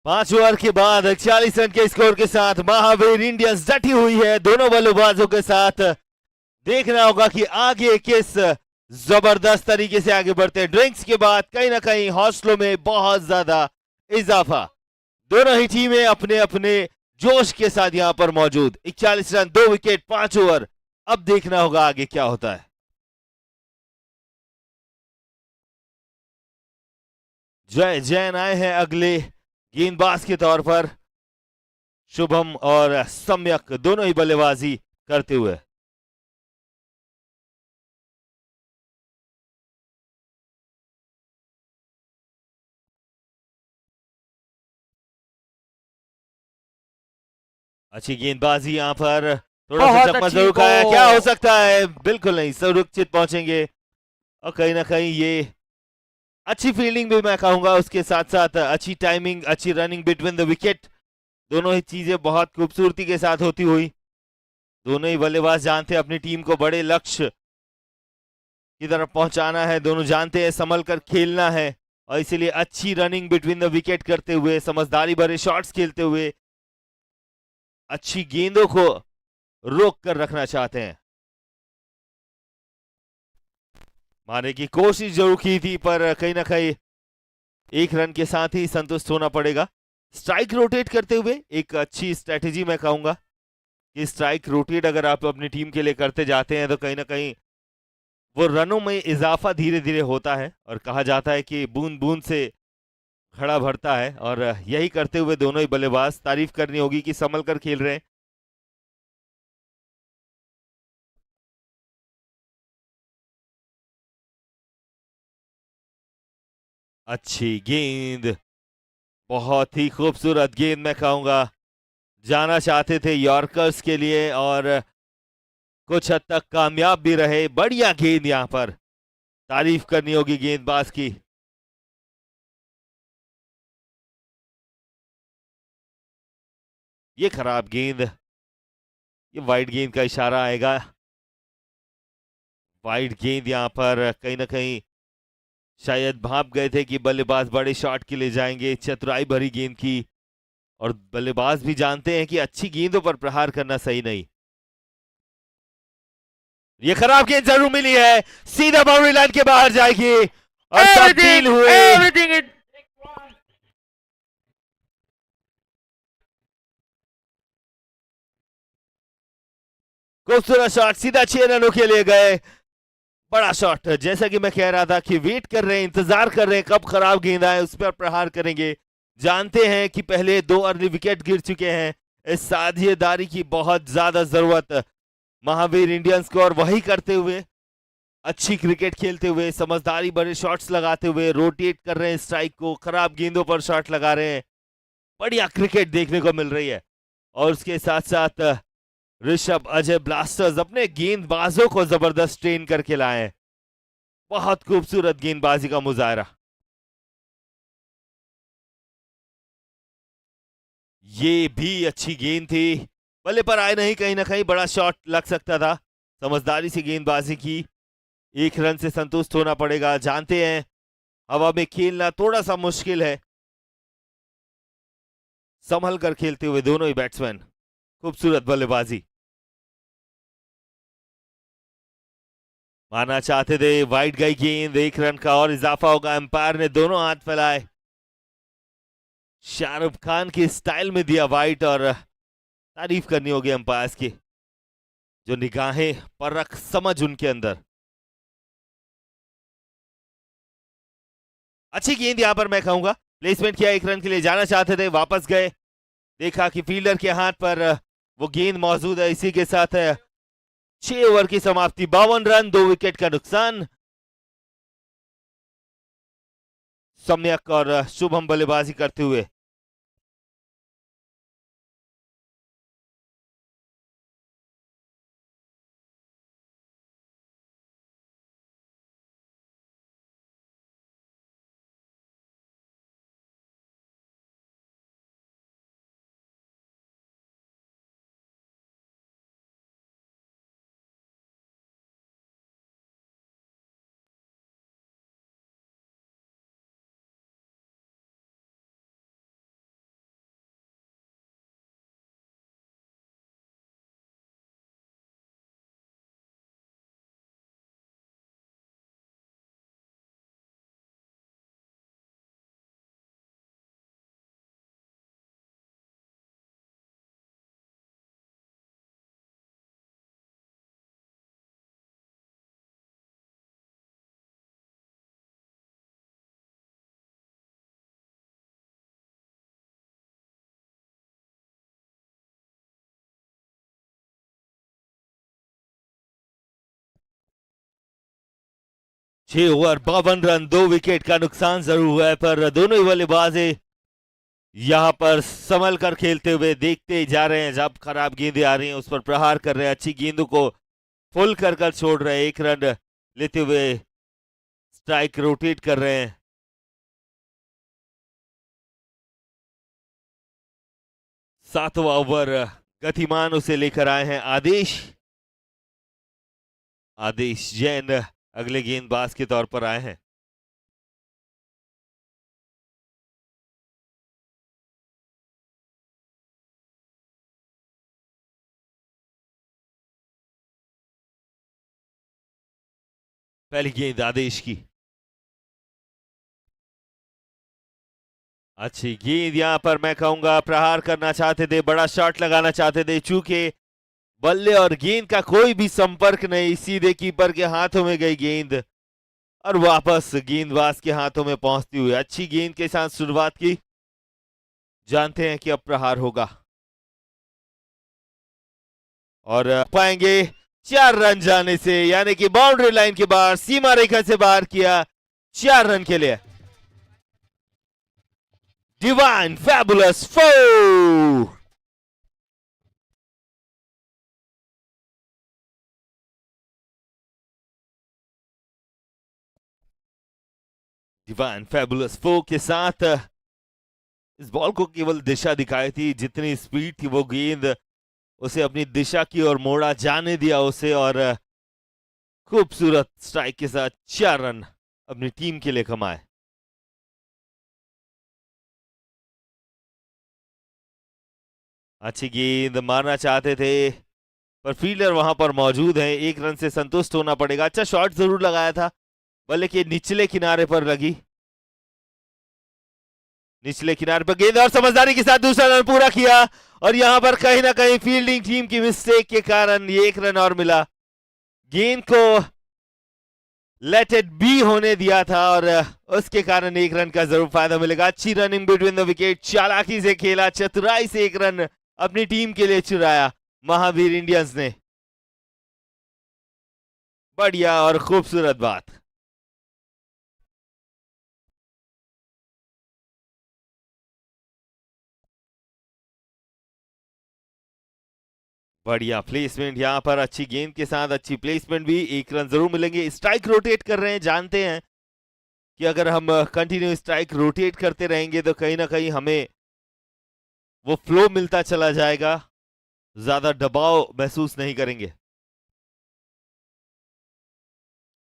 5 ओवर के बाद 41 रन के स्कोर के साथ महावीर इंडियंस डटी हुई है दोनों बल्लेबाजों के साथ। देखना होगा कि आगे किस जबरदस्त तरीके से आगे बढ़ते हैं। ड्रिंक्स के बाद कहीं ना कहीं हौसलों में बहुत ज्यादा इजाफा। दोनों ही टीमें अपने अपने जोश के साथ यहां पर मौजूद। 41 रन 2 विकेट 5 ओवर। अब देखना होगा आगे क्या होता है। जय जैन आए हैं अगले गेंदबाज के तौर पर। शुभम और सम्यक दोनों ही बल्लेबाजी करते हुए। अच्छी गेंदबाजी यहां पर। थोड़ा सा बहुत चकमा अच्छी जरूर खाया। क्या हो बॉल। सकता है? बिल्कुल नहीं, सुरक्षित पहुंचेंगे। और कहीं ना कहीं ये अच्छी फील्डिंग भी मैं कहूंगा, उसके साथ साथ अच्छी टाइमिंग, अच्छी रनिंग बिटवीन द विकेट, दोनों ही चीजें बहुत खूबसूरती के साथ होती हुई। दोनों ही बल्लेबाज जानते हैं अपनी टीम को बड़े लक्ष्य की तरफ पहुंचाना है। दोनों जानते हैं संभल कर खेलना है और इसीलिए अच्छी रनिंग बिटवीन द विकेट करते हुए, समझदारी भरे शॉट्स खेलते हुए अच्छी गेंदों को रोक कर रखना चाहते हैं। मारने की कोशिश जरूर की थी पर कहीं ना कहीं एक रन के साथ ही संतुष्ट होना पड़ेगा। स्ट्राइक रोटेट करते हुए एक अच्छी स्ट्रेटेजी मैं कहूंगा कि स्ट्राइक रोटेट अगर आप अपनी टीम के लिए करते जाते हैं तो कहीं ना कहीं वो रनों में इजाफा धीरे धीरे होता है। और कहा जाता है कि बूंद बूंद से घड़ा भरता है, और यही करते हुए दोनों ही बल्लेबाज, तारीफ करनी होगी कि संभल कर खेल रहे हैं। अच्छी गेंद, बहुत ही खूबसूरत गेंद मैं कहूंगा। जाना चाहते थे यॉर्कर्स के लिए और कुछ हद तक कामयाब भी रहे। बढ़िया गेंद, यहां पर तारीफ करनी होगी गेंदबाज की। ये खराब गेंद, ये वाइड गेंद का इशारा आएगा। वाइड गेंद यहां पर कहीं ना कहीं शायद भाप गए थे कि बल्लेबाज बड़े शॉट के लिए जाएंगे। चतुराई भरी गेंद की, और बल्लेबाज भी जानते हैं कि अच्छी गेंदों पर प्रहार करना सही नहीं। ये खराब गेंद जरूर मिली है, सीधा बाउंड्री लाइन के बाहर जाएगी और तब्दील एवरीथिंग हुए। एवरीथिंग इज खूबसूरत शॉट, सीधा 6 रनों के लिए गए। बड़ा शॉट, जैसा कि मैं कह रहा था कि वेट कर रहे हैं, इंतजार कर रहे हैं कब खराब गेंद आए, उस पर प्रहार करेंगे। जानते हैं कि पहले 2 अर्ली विकेट गिर चुके हैं। इस साझेदारी की बहुत ज्यादा जरूरत महावीर इंडियंस को, और वही करते हुए अच्छी क्रिकेट खेलते हुए, समझदारी भरे शॉट्स लगाते हुए, रोटेट कर रहे हैं स्ट्राइक को, खराब गेंदों पर शॉट लगा रहे हैं। बढ़िया क्रिकेट देखने को मिल रही है। और उसके साथ साथ ऋषभ अजय ब्लास्टर्स अपने गेंदबाजों को जबरदस्त ट्रेन करके लाए हैं। बहुत खूबसूरत गेंदबाजी का मुजाहरा। ये भी अच्छी गेंद थी, बल्ले पर आए नहीं। कहीं ना कहीं बड़ा शॉट लग सकता था। समझदारी से गेंदबाजी की, 1 रन से संतुष्ट होना पड़ेगा। जानते हैं हवा में खेलना थोड़ा सा मुश्किल है। संभल कर खेलते हुए दोनों ही बैट्समैन, खूबसूरत बल्लेबाजी। मारना चाहते थे, वाइड गई गेंद, 1 रन का और इजाफा होगा। अंपायर ने दोनों हाथ फैलाए, शाहरुख खान के स्टाइल में दिया वाइट, और तारीफ करनी होगी अंपायर्स की, जो निगाहें, परख, समझ उनके अंदर। अच्छी गेंद यहां पर मैं कहूंगा, प्लेसमेंट किया, 1 रन के लिए जाना चाहते थे, वापस गए। देखा कि फील्डर के हाथ पर वो गेंद मौजूद है। इसी के साथ 6 ओवर की समाप्ति, 52 रन 2 विकेट का नुकसान। सम्यक और शुभम बल्लेबाजी करते हुए। 6 ओवर 52 रन, 2 विकेट का नुकसान जरूर हुआ है, पर दोनों ही बल्लेबाज यहां पर संभल कर खेलते हुए देखते जा रहे हैं। जब खराब गेंदें आ रही हैं उस पर प्रहार कर रहे हैं, अच्छी गेंदों को फुल कर छोड़ रहे हैं, 1 रन लेते हुए स्ट्राइक रोटेट कर रहे हैं। सातवां ओवर गतिमान उसे लेकर आए हैं आदेश जैन अगले गेंदबाज के तौर पर आए हैं। पहली गेंद आदेश की, अच्छी गेंद, यहां पर मैं कहूंगा प्रहार करना चाहते थे, बड़ा शॉट लगाना चाहते थे, चूंकि बल्ले और गेंद का कोई भी संपर्क नहीं, सीधे कीपर के हाथों में गई गेंद और वापस गेंदबाज के हाथों में पहुंचती हुई। अच्छी गेंद के साथ शुरुआत की, जानते हैं कि अब प्रहार होगा और पाएंगे 4 रन जाने से, यानी कि बाउंड्री लाइन के बाहर, सीमा रेखा से बाहर किया 4 रन के लिए। Divine fabulous 4। डिवाइन फैबुलस 4 के साथ इस बॉल को केवल दिशा दिखाई थी, जितनी स्पीड थी वो गेंद उसे अपनी दिशा की ओर मोड़ा, जाने दिया उसे और खूबसूरत स्ट्राइक के साथ 4 रन अपनी टीम के लिए कमाए। अच्छी गेंद मारना चाहते थे पर फील्डर वहां पर मौजूद है, 1 रन से संतुष्ट होना पड़ेगा। अच्छा शॉट जरूर लगाया था, बल्ले के निचले किनारे पर लगी, निचले किनारे पर गेंद और समझदारी के साथ दूसरा रन पूरा किया और यहां पर कहीं ना कहीं फील्डिंग टीम की मिस्टेक के कारण ये 1 रन और मिला। गेंद को लेट इट बी होने दिया था और उसके कारण 1 रन का जरूर फायदा मिलेगा। अच्छी रनिंग बिटवीन द विकेट, चालाकी से खेला, चतुराई से 1 रन अपनी टीम के लिए चुराया महावीर इंडियंस ने। बढ़िया और खूबसूरत बात। बढ़िया प्लेसमेंट यहां पर, अच्छी गेंद के साथ अच्छी प्लेसमेंट भी, 1 रन जरूर मिलेंगे। स्ट्राइक रोटेट कर रहे हैं, जानते हैं कि अगर हम कंटिन्यू स्ट्राइक रोटेट करते रहेंगे तो कहीं ना कहीं हमें वो फ्लो मिलता चला जाएगा, ज्यादा दबाव महसूस नहीं करेंगे।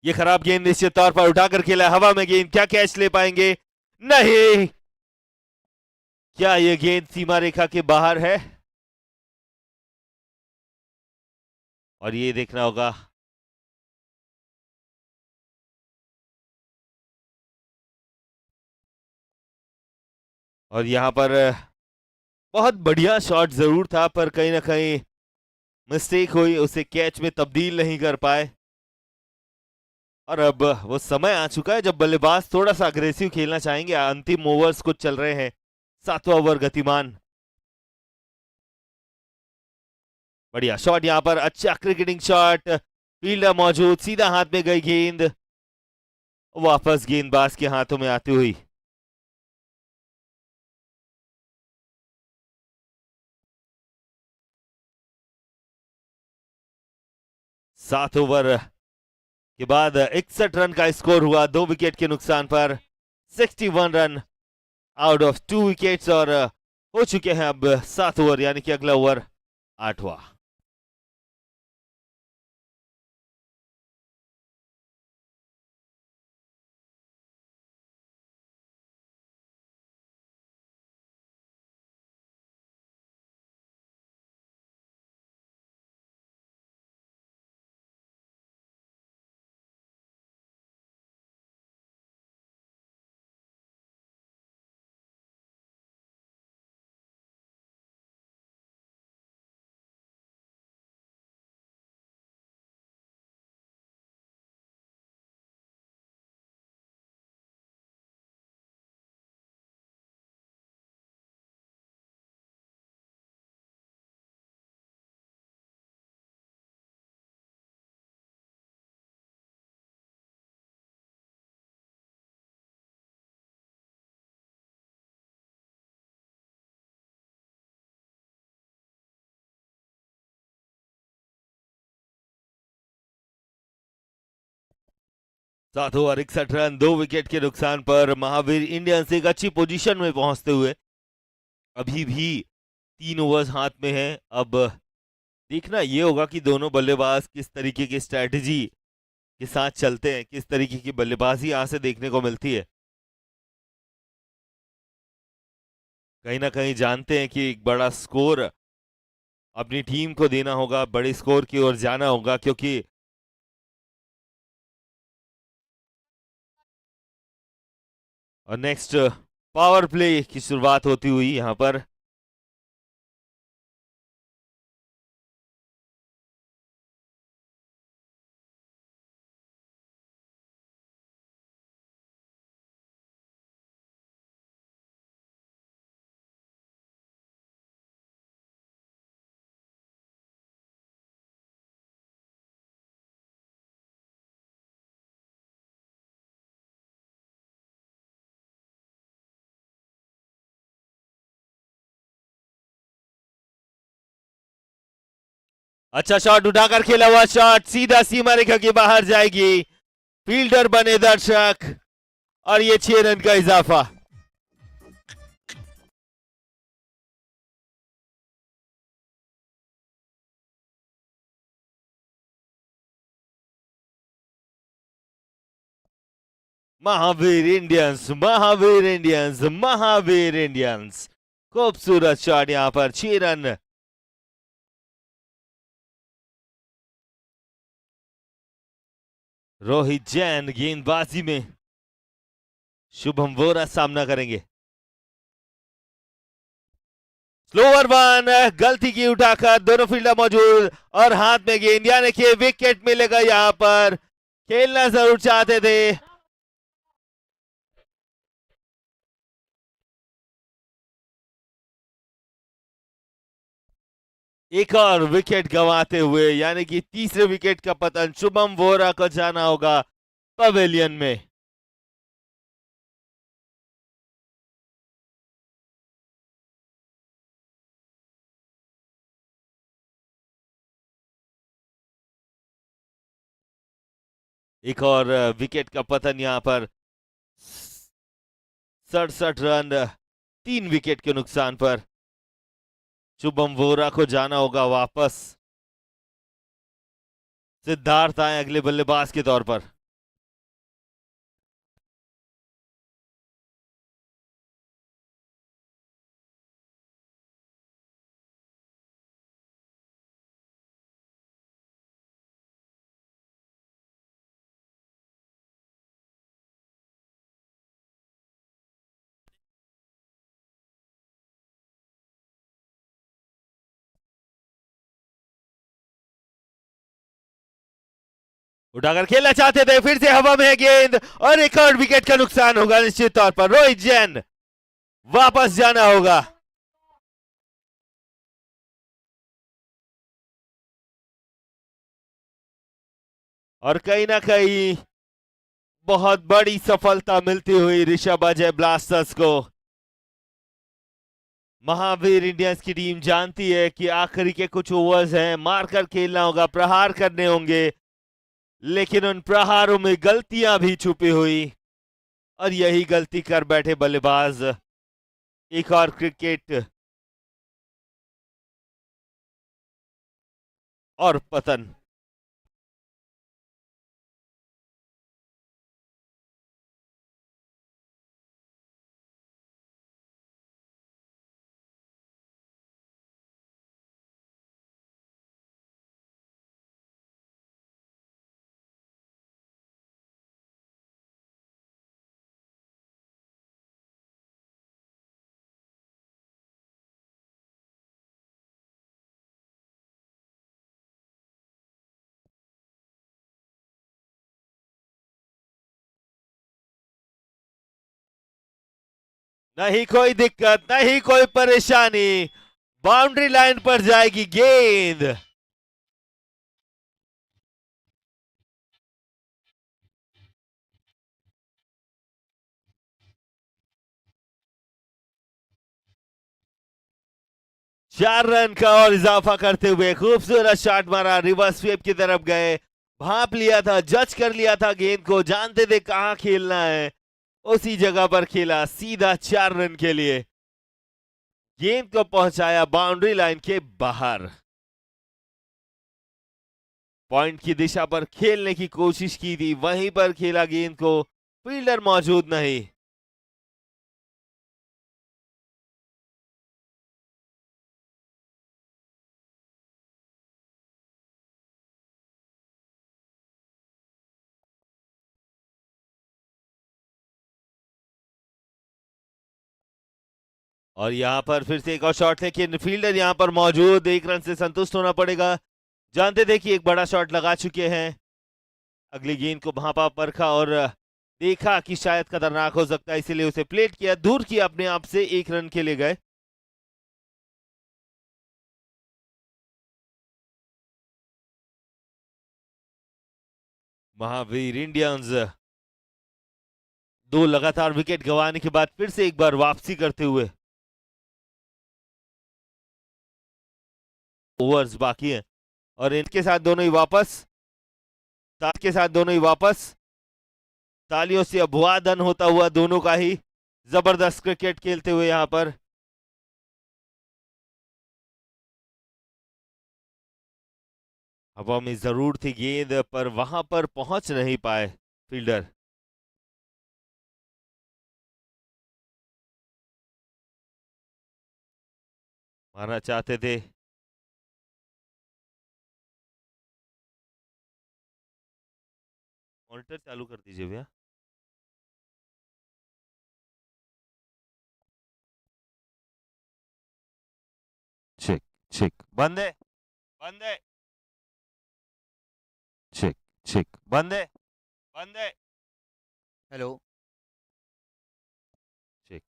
ये खराब गेंद निश्चित तौर पर उठाकर खेला, हवा में गेंद, क्या कैच ले पाएंगे? नहीं, क्या ये गेंद सीमा रेखा के बाहर है? और ये देखना होगा। और यहां पर बहुत बढ़िया शॉट जरूर था पर कहीं ना कहीं मिस्टेक हुई, उसे कैच में तब्दील नहीं कर पाए और अब वो समय आ चुका है जब बल्लेबाज थोड़ा सा अग्रेसिव खेलना चाहेंगे। अंतिम ओवर्स कुछ चल रहे हैं, 7वां ओवर गतिमान। बढ़िया शॉट यहां पर, अच्छा क्रिकेटिंग शॉट, फील्डर मौजूद, सीधा हाथ में गई गेंद, वापस गेंदबाज के हाथों में आती हुई। 7 ओवर के बाद 61 रन का स्कोर हुआ, 2 विकेट के नुकसान पर, 61 रन आउट ऑफ 2 विकेट्स और हो चुके हैं अब 7 ओवर, यानी कि अगला ओवर 8वां। 7 ओवर 61 रन 2 विकेट के नुकसान पर महावीर इंडियंस एक अच्छी पोजीशन में पहुंचते हुए अभी भी 3 ओवर्स हाथ में है। अब देखना यह होगा कि दोनों बल्लेबाज किस तरीके की स्ट्रैटेजी के साथ चलते हैं, किस तरीके की बल्लेबाजी यहां से देखने को मिलती है। कहीं ना कहीं जानते हैं कि एक बड़ा स्कोर अपनी टीम को देना होगा, बड़े स्कोर की ओर जाना होगा, क्योंकि और नेक्स्ट पावर प्ले की शुरुआत होती हुई यहां पर अच्छा शॉट उठाकर खेला हुआ शॉट सीधा सीमा रेखा के बाहर जाएगी। फील्डर बने दर्शक और ये 6 रन का इजाफा। Mahavir Indians, Mahavir Indians, Mahavir Indians. खूबसूरत शॉट यहां पर 6 रन। रोहित जैन गेंदबाजी में शुभम वोरा सामना करेंगे। स्लोअर वन, गलती की उठाकर दोनों फील्डर मौजूद और हाथ में गेंद, यानी कि विकेट मिलेगा। यहां पर खेलना जरूर चाहते थे। एक और विकेट गंवाते हुए, यानी कि तीसरे विकेट का पतन शुभम वोरा को जाना होगा पवेलियन में। एक और विकेट का पतन यहां पर 67 रन 3 विकेट के नुकसान पर शुभम वोरा को जाना होगा वापस। सिद्धार्थ आए अगले बल्लेबाज के तौर पर। उठाकर खेलना चाहते थे, फिर से हवा में है गेंद और एक और विकेट का नुकसान होगा निश्चित तौर पर। रोहित जैन वापस जाना होगा। और कहीं ना कहीं बहुत बड़ी सफलता मिलती हुई ऋषभ अजय ब्लास्टर्स को। महावीर इंडियंस की टीम जानती है कि आखिरी के कुछ ओवर्स हैं, मारकर खेलना होगा, प्रहार करने होंगे, लेकिन उन प्रहारों में गलतियां भी छुपी हुई और यही गलती कर बैठे बल्लेबाज। एक और क्रिकेट और पतन। नहीं कोई दिक्कत, नहीं कोई परेशानी, बाउंड्री लाइन पर जाएगी गेंद। चार रन का और इजाफा करते हुए खूबसूरत शॉट मारा, रिवर्स स्वीप की तरफ गए, भांप लिया था, जज कर लिया था गेंद को, जानते थे कहां खेलना है, उसी जगह पर खेला, सीधा 4 रन के लिए गेंद को पहुंचाया बाउंड्री लाइन के बाहर। पॉइंट की दिशा पर खेलने की कोशिश की थी, वहीं पर खेला गेंद को, फील्डर मौजूद नहीं। और यहां पर फिर से एक और शॉट, लेकिन फील्डर यहां पर मौजूद, 1 रन से संतुष्ट होना पड़ेगा। जानते थे कि एक बड़ा शॉट लगा चुके हैं। अगली गेंद को भांपा, परखा और देखा कि शायद खतरनाक हो सकता है, इसीलिए उसे प्लेट किया, दूर किया अपने आप से, 1 रन के लिए गए। महावीर इंडियंस 2 लगातार विकेट गंवाने के बाद फिर से एक बार वापसी करते हुए, ओवर्स बाकी हैं और इनके साथ दोनों ही वापस, साथ के साथ दोनों ही वापस, तालियों से अभिवादन होता हुआ दोनों का ही, जबरदस्त क्रिकेट खेलते हुए यहां पर। हवा में जरूर थी गेंद, पर वहां पर पहुंच नहीं पाए फील्डर। मारना चाहते थे, मॉनिटर चालू कर दीजिए भैया। चेक चेक, बंद है, बंद है, चेक चेक, बंद है, बंद है, हेलो। चेक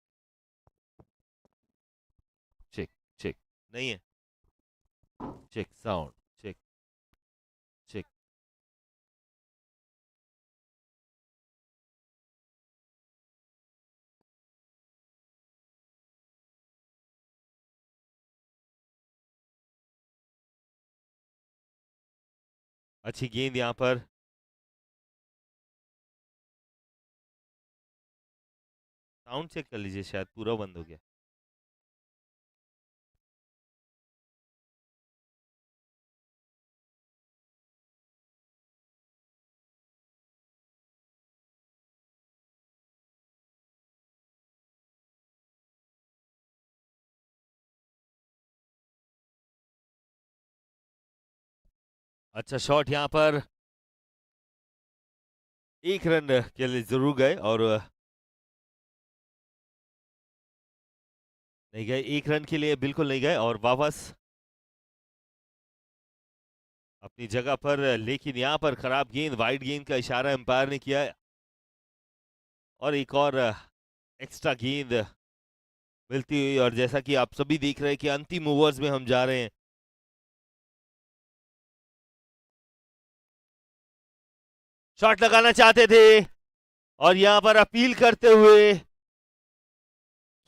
चेक चेक, नहीं है, चेक साउंड, चेक चेक। अच्छी गेंद यहां पर, साउंड चेक कर लीजिए, शायद पूरा बंद हो गया। अच्छा शॉट यहां पर, 1 रन के लिए जरूर गए और नहीं गए, 1 रन के लिए बिल्कुल नहीं गए और वापस अपनी जगह पर। लेकिन यहां पर खराब गेंद, वाइड गेंद का इशारा एम्पायर ने किया और एक और एक्स्ट्रा गेंद मिलती हुई, और जैसा कि आप सभी देख रहे हैं कि अंतिम ओवर्स में हम जा रहे हैं। शॉट लगाना चाहते थे और यहां पर अपील करते हुए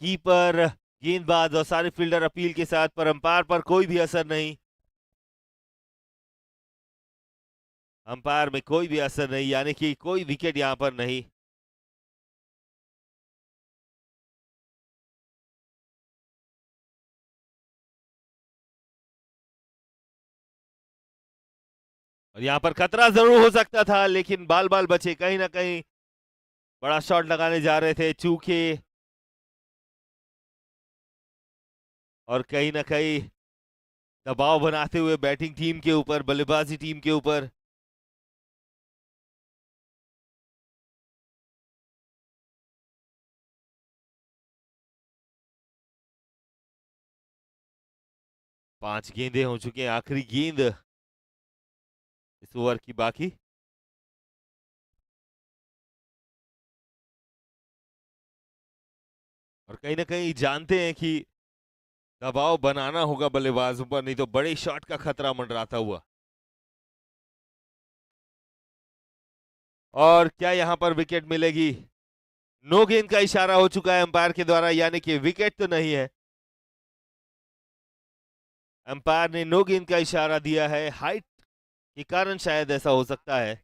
कीपर, गेंदबाज और सारे फील्डर अपील के साथ, पर अंपायर पर कोई भी असर नहीं, अंपायर में कोई भी असर नहीं, यानी कि कोई विकेट यहां पर नहीं। और यहां पर खतरा जरूर हो सकता था, लेकिन बाल बाल बचे, कहीं ना कहीं बड़ा शॉट लगाने जा रहे थे, चूके और कहीं ना कहीं दबाव बनाते हुए बैटिंग टीम के ऊपर, बल्लेबाजी टीम के ऊपर। पांच गेंदें हो चुके हैं, आखिरी गेंद इस ओवर की बाकी। और कहीं ना कहीं जानते हैं कि दबाव बनाना होगा बल्लेबाजों पर, नहीं तो बड़े शॉट का खतरा मंडराता हुआ। और क्या यहां पर विकेट मिलेगी? नो गेंद का इशारा हो चुका है अंपायर के द्वारा, यानी कि विकेट तो नहीं है। अंपायर ने नो गेंद का इशारा दिया है। हाइट के कारण शायद ऐसा हो सकता है।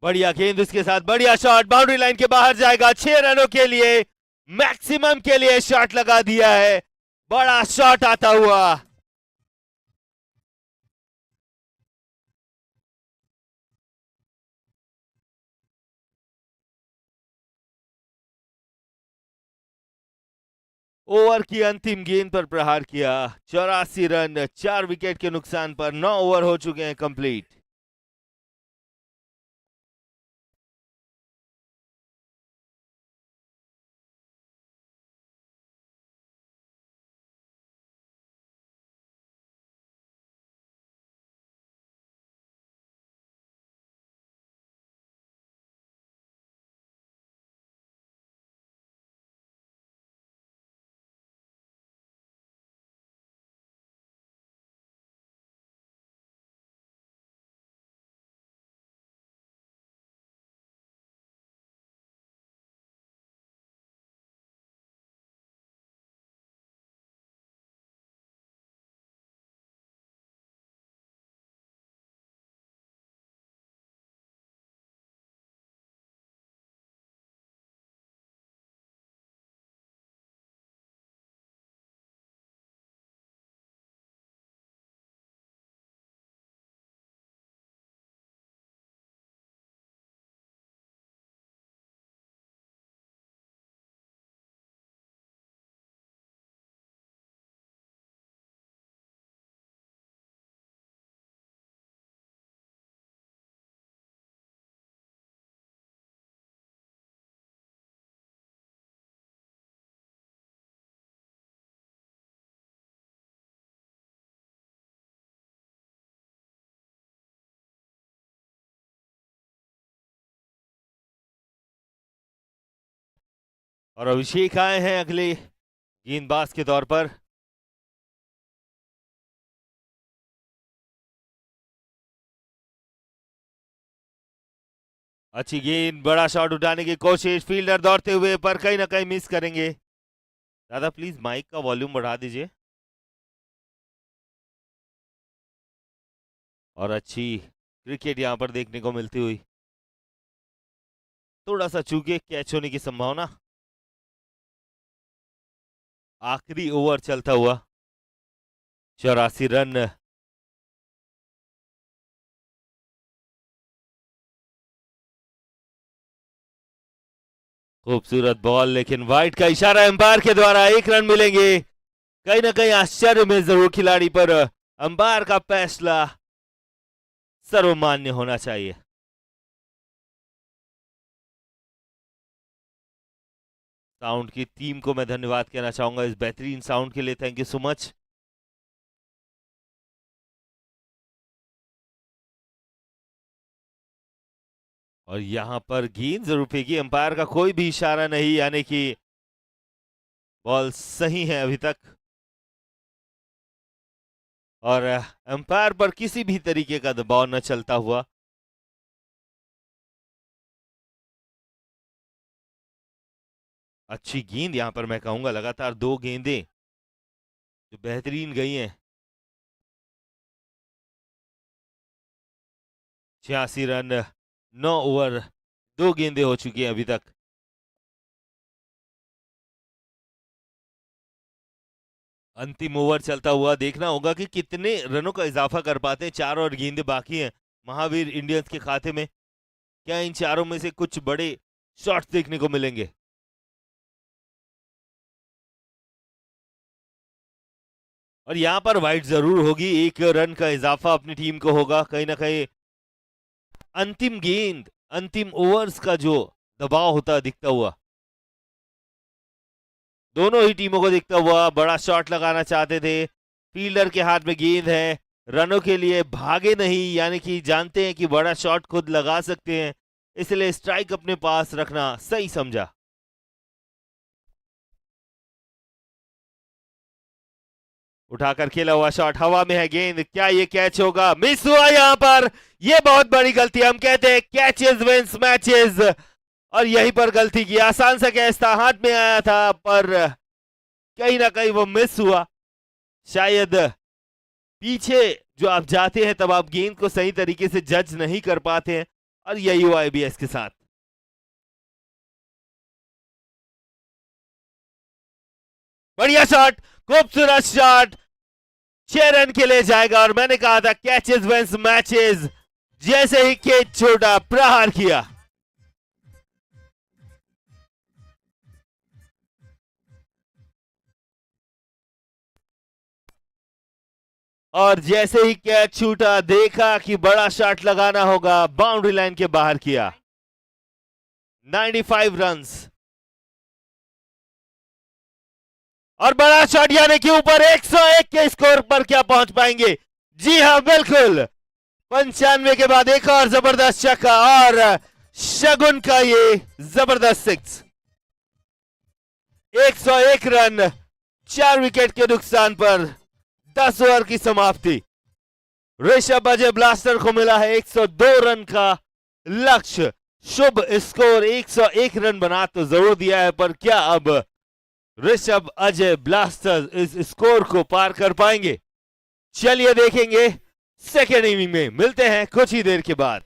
बढ़िया गेंद, उसके साथ बढ़िया शॉट, बाउंड्री लाइन के बाहर जाएगा। 6 रनों के लिए, मैक्सिमम के लिए शॉट लगा दिया है। बड़ा शॉट आता हुआ। ओवर की अंतिम गेंद पर प्रहार किया। 84 रन, 4 विकेट के नुकसान पर 9 ओवर हो चुके हैं कंप्लीट। और अभिषेक आए हैं अगले गेंदबाज के तौर पर। अच्छी गेंद, बड़ा शॉट उठाने की कोशिश, फील्डर दौड़ते हुए, पर कहीं ना कहीं मिस करेंगे। दादा प्लीज माइक का वॉल्यूम बढ़ा दीजिए। और अच्छी क्रिकेट यहां पर देखने को मिलती हुई। थोड़ा सा चूके, कैच होने की संभावना। आखिरी ओवर चलता हुआ। 84 रन। खूबसूरत बॉल, लेकिन वाइड का इशारा एम्पायर के द्वारा। 1 रन मिलेंगे। कहीं ना कहीं आश्चर्य में जरूर खिलाड़ी पर अंपायर का फैसला सर्वमान्य होना चाहिए। साउंड की टीम को मैं धन्यवाद कहना चाहूंगा इस बेहतरीन साउंड के लिए। Thank you so much. और यहां पर गेंद जरूर फेंकी, अंपायर का कोई भी इशारा नहीं, यानी कि बॉल सही है अभी तक। और अंपायर पर किसी भी तरीके का दबाव न चलता हुआ। अच्छी गेंद, यहां पर मैं कहूंगा लगातार 2 गेंदें जो बेहतरीन गई हैं। 86 रन, 9 ओवर, 2 गेंदें हो चुकी हैं अभी तक। अंतिम ओवर चलता हुआ, देखना होगा कि कितने रनों का इजाफा कर पाते हैं। 4 और गेंदें बाकी हैं महावीर इंडियंस के खाते में। क्या इन चारों में से कुछ बड़े शॉट्स देखने को मिलेंगे? और यहां पर वाइड जरूर होगी। 1 रन का इजाफा अपनी टीम को होगा। कहीं ना कहीं अंतिम गेंद, अंतिम ओवर्स का जो दबाव होता दिखता हुआ। दोनों ही टीमों को दिखता हुआ बड़ा शॉट लगाना चाहते थे। फील्डर के हाथ में गेंद है, रनों के लिए भागे नहीं, यानी कि जानते हैं कि बड़ा शॉट खुद लगा सकते हैं, इसलिए स्ट्राइक अपने पास रखना सही समझा। उठाकर खेला हुआ शॉट, हवा में है गेंद, क्या ये कैच होगा? मिस हुआ यहां पर, ये बहुत बड़ी गलती। हम कहते हैं कैचेस विंस मैचेस, और यहीं पर गलती की। आसान सा कैच था, हाथ में आया था, पर कहीं ना कहीं वो मिस हुआ। शायद पीछे जो आप जाते हैं तब आप गेंद को सही तरीके से जज नहीं कर पाते हैं, और यही हुआ एबीएस के साथ। बढ़िया शॉट, खूबसूरत शॉट, 6 रन के लिए जाएगा। और मैंने कहा था कैचेस विंस मैचेस, जैसे ही कैच छोटा प्रहार किया, और जैसे ही कैच छूटा देखा कि बड़ा शॉट लगाना होगा, बाउंड्री लाइन के बाहर किया। 95 रन्स, और बड़ा शॉट, यानी कि ऊपर 101 के स्कोर पर क्या पहुंच पाएंगे? जी हां बिल्कुल, 95 के बाद एक और जबरदस्त छक्का, और शगुन का ये जबरदस्त सिक्स। 101 रन, 4 विकेट के नुकसान पर 10 ओवर की समाप्ति। ऋषभ अजय ब्लास्टर को मिला है 102 रन का लक्ष्य। शुभ स्कोर 101 रन बना तो जरूर दिया है, पर क्या अब ऋषभ अजय ब्लास्टर इस स्कोर को पार कर पाएंगे? चलिए देखेंगे सेकेंड इनिंग में। मिलते हैं कुछ ही देर के बाद।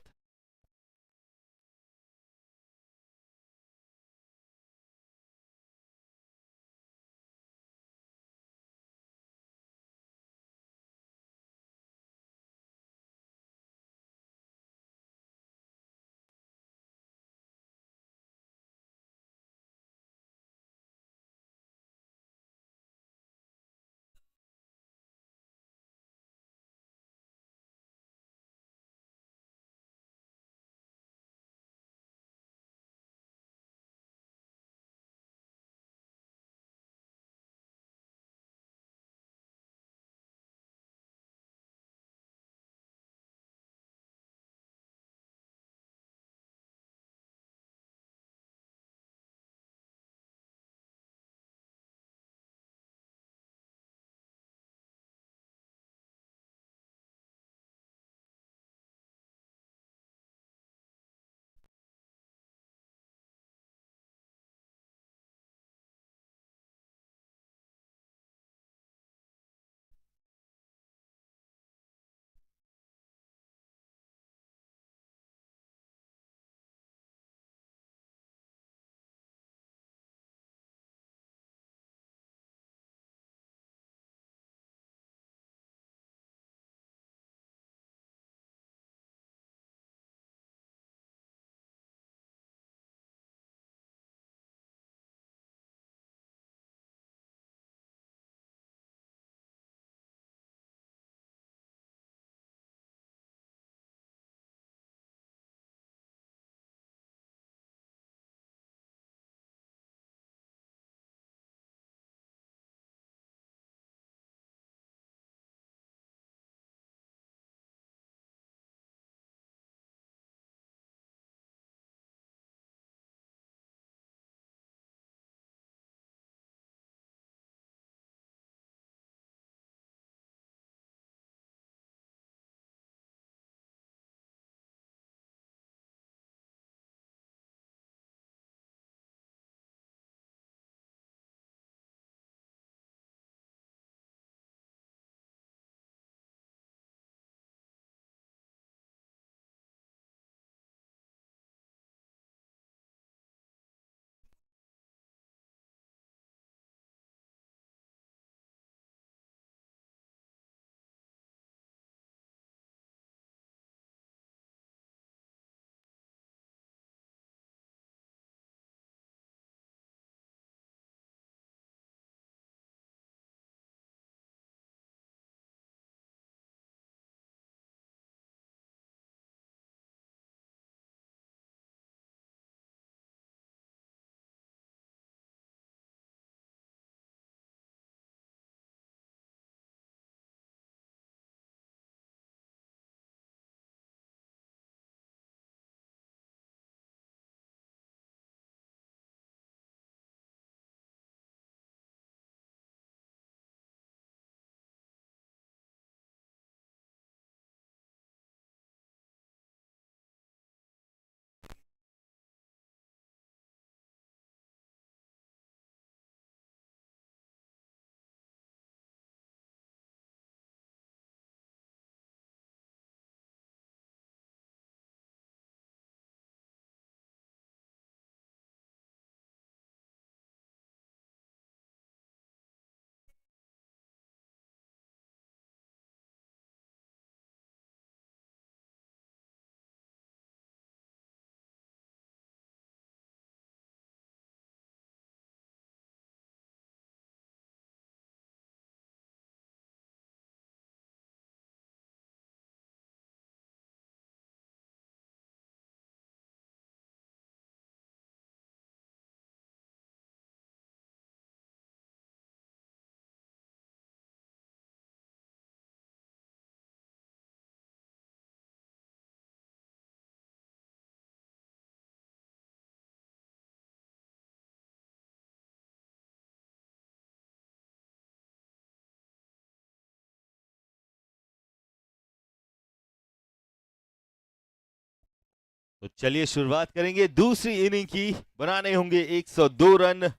तो चलिए शुरुआत करेंगे दूसरी इनिंग की। बनाने होंगे 102 रन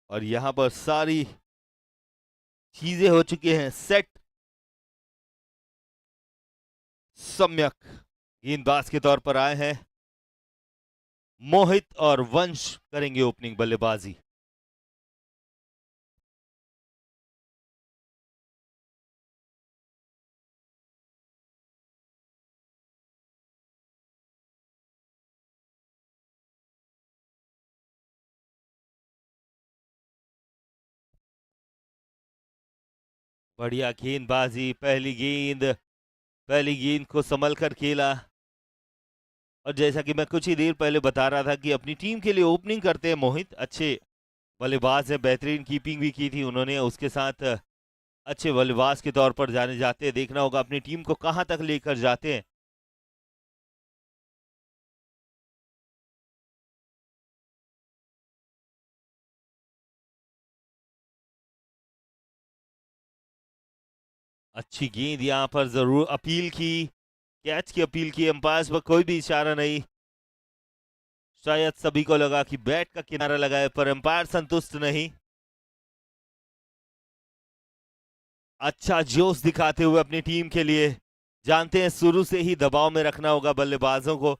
और यहां पर सारी चीजें हो चुकी हैं सेट। सम्यक गेंदबाज के तौर पर आए हैं मोहित और वंश करेंगे ओपनिंग बल्लेबाजी। बढ़िया गेंदबाजी, पहली गेंद को संभल कर खेला। और जैसा कि मैं कुछ ही देर पहले बता रहा था कि अपनी टीम के लिए ओपनिंग करते हैं मोहित, अच्छे बल्लेबाज है, बेहतरीन कीपिंग भी की थी उन्होंने। उसके साथ अच्छे बल्लेबाज के तौर पर जाने जाते हैं। देखना होगा अपनी टीम को कहां तक लेकर जाते हैं। अच्छी गेंद यहां पर जरूर अपील की, कैच की अपील की, अंपायर पर कोई भी इशारा नहीं। शायद सभी को लगा कि बैट का किनारा लगा है पर अंपायर संतुष्ट नहीं। अच्छा जोश दिखाते हुए अपनी टीम के लिए, जानते हैं शुरू से ही दबाव में रखना होगा बल्लेबाजों को।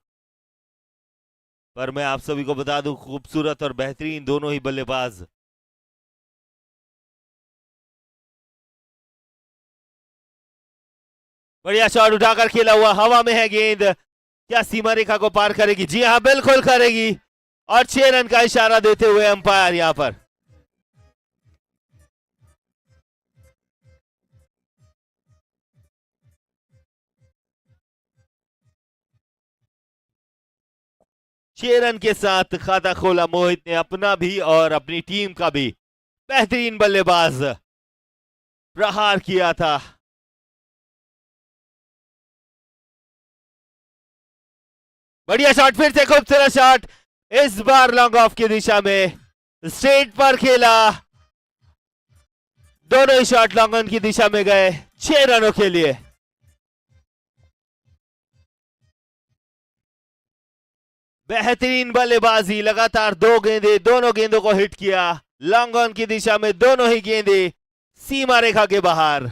पर मैं आप सभी को बता दूं खूबसूरत और बेहतरीन दोनों ही बल्लेबाज। बढ़िया शॉट उठाकर खेला हुआ, हवा में है गेंद, क्या सीमा रेखा को पार करेगी? जी हां बिल्कुल करेगी। और 6 रन का इशारा देते हुए अंपायर यहां पर। छह रन के साथ खाता खोला मोहित ने, अपना भी और अपनी टीम का भी। बेहतरीन बल्लेबाज, प्रहार किया था। बढ़िया शॉट, फिर से खूबसूरत शॉट, इस बार लॉन्ग ऑफ की दिशा में, स्ट्रेट पर खेला। दोनों ही शॉट लॉन्ग ऑन की दिशा में गए 6 रनों के लिए। बेहतरीन बल्लेबाजी, लगातार 2 गेंदे, दोनों गेंदों को हिट किया लॉन्ग ऑन की दिशा में, दोनों ही गेंदे सीमा रेखा के बाहर।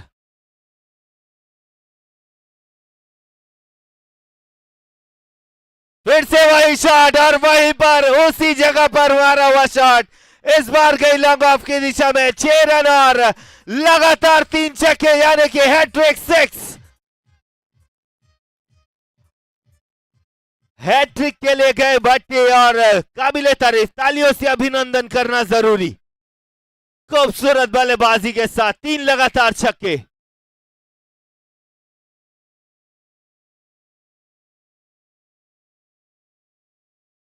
फिर से वही शॉट और वहीं पर उसी जगह पर मारा हुआ शॉट, इस बार गई लॉन्ग ऑफ की दिशा में। 6 रन और लगातार 3 छक्के, यानी कि हैट्रिक 6। हैट्रिक के लिए गए भट्टी और काबिले तारीफ, तालियों से अभिनंदन करना जरूरी। खूबसूरत बल्लेबाजी के साथ 3 लगातार छक्के।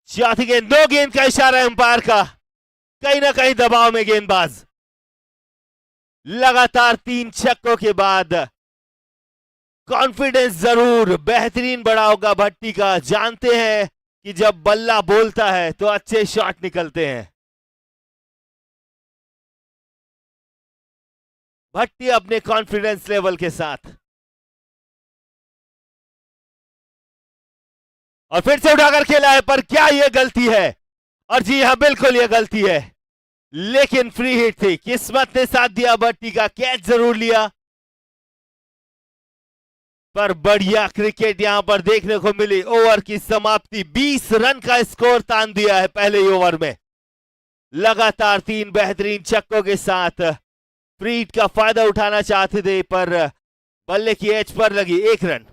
चौथी गेंद, 2 गेंद का इशारा अंपायर का, कहीं ना कहीं दबाव में गेंदबाज। लगातार 3 छक्कों के बाद कॉन्फिडेंस जरूर बेहतरीन बढ़ा होगा भट्टी का। जानते हैं कि जब बल्ला बोलता है तो अच्छे शॉट निकलते हैं। भट्टी अपने कॉन्फिडेंस लेवल के साथ, और फिर से उठाकर खेला है, पर क्या यह गलती है? और जी हां बिल्कुल यह गलती है, लेकिन फ्री हिट थी, किस्मत ने साथ दिया, भट्टी का कैच जरूर लिया। पर बढ़िया क्रिकेट यहां पर देखने को मिली। ओवर की समाप्ति, 20 रन का स्कोर तान दिया है पहले ही ओवर में। लगातार 3 बेहतरीन छक्कों के साथ फ्री हिट का फायदा उठाना चाहते थे, पर बल्ले की एज पर लगी 1 रन।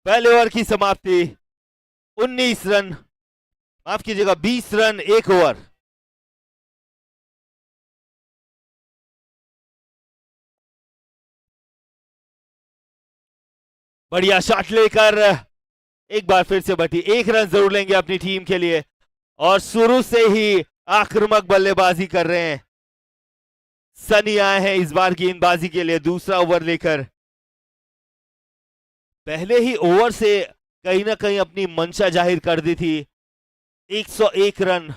पहले ओवर की समाप्ति 19 रन, माफ कीजिएगा 20 रन 1 ओवर। बढ़िया शॉट लेकर एक बार फिर से भट्टी 1 रन जरूर लेंगे अपनी टीम के लिए और शुरू से ही आक्रामक बल्लेबाजी कर रहे हैं। सनी आए हैं इस बार गेंदबाजी के लिए दूसरा ओवर लेकर। पहले ही ओवर से कहीं ना कहीं अपनी मंशा जाहिर कर दी थी। 101 रन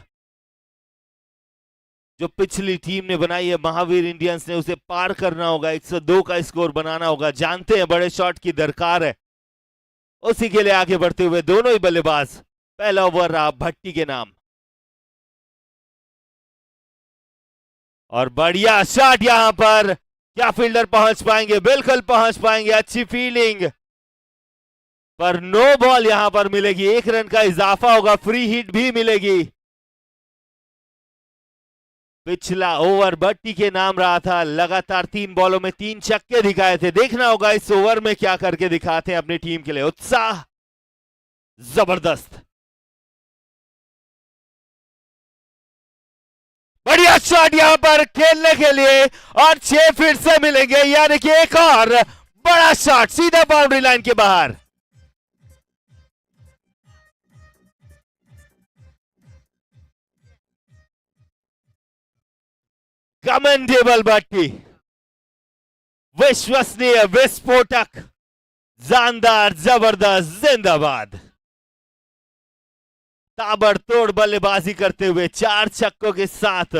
जो पिछली टीम ने बनाई है महावीर इंडियंस ने, उसे पार करना होगा, 102 का स्कोर बनाना होगा। जानते हैं बड़े शॉट की दरकार है, उसी के लिए आगे बढ़ते हुए दोनों ही बल्लेबाज। पहला ओवर रहा भट्टी के नाम और बढ़िया शॉट यहां पर। क्या फील्डर पहुंच पाएंगे? बिल्कुल पहुंच पाएंगे, अच्छी फील्डिंग पर नो बॉल यहां पर मिलेगी। 1 रन का इजाफा होगा, फ्री हिट भी मिलेगी। पिछला ओवर भट्टी के नाम रहा था, लगातार 3 बॉलों में 3 छक्के दिखाए थे। देखना होगा इस ओवर में क्या करके दिखाते हैं अपनी टीम के लिए। उत्साह जबरदस्त, बढ़िया शॉट यहां पर खेलने के लिए और 6 फिर से मिलेंगे, यानी कि एक और बड़ा शॉट सीधा बाउंड्री लाइन के बाहर। कमेंडेबल भट्टी, विश्वसनीय, विस्फोटक, जानदार, जबरदस्त, जिंदाबाद। ताबड़तोड़ बल्लेबाजी करते हुए 4 छक्कों के साथ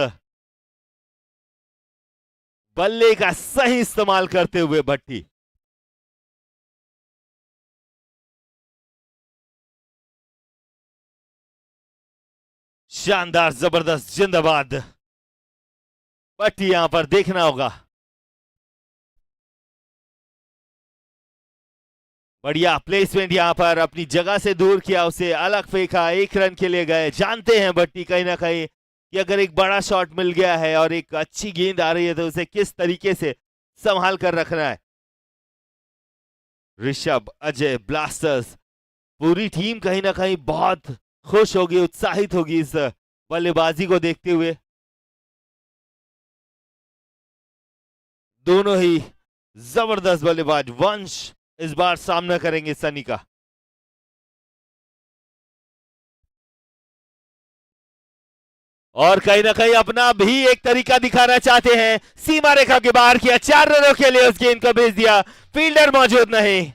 बल्ले का सही इस्तेमाल करते हुए भट्टी। शानदार, जबरदस्त, जिंदाबाद। भट्टी यहां पर देखना होगा। बढ़िया प्लेसमेंट यहां पर, अपनी जगह से दूर किया, उसे अलग फेंका, 1 रन के लिए गए। जानते हैं भट्टी कहीं ना कहीं कि अगर एक बड़ा शॉट मिल गया है और एक अच्छी गेंद आ रही है तो उसे किस तरीके से संभाल कर रखना है। ऋषभ, अजय, ब्लास्टर्स पूरी टीम कहीं ना कहीं बहुत खुश होगी, उत्साहित होगी इस बल्लेबाजी को देखते हुए। दोनों ही जबरदस्त बल्लेबाज। वंश इस बार सामना करेंगे सनी का। और कहीं ना कहीं अपना भी एक तरीका दिखाना चाहते हैं। सीमा रेखा के बाहर किया, 4 रनों के लिए उस गेंद को भेज दिया, फील्डर मौजूद नहीं।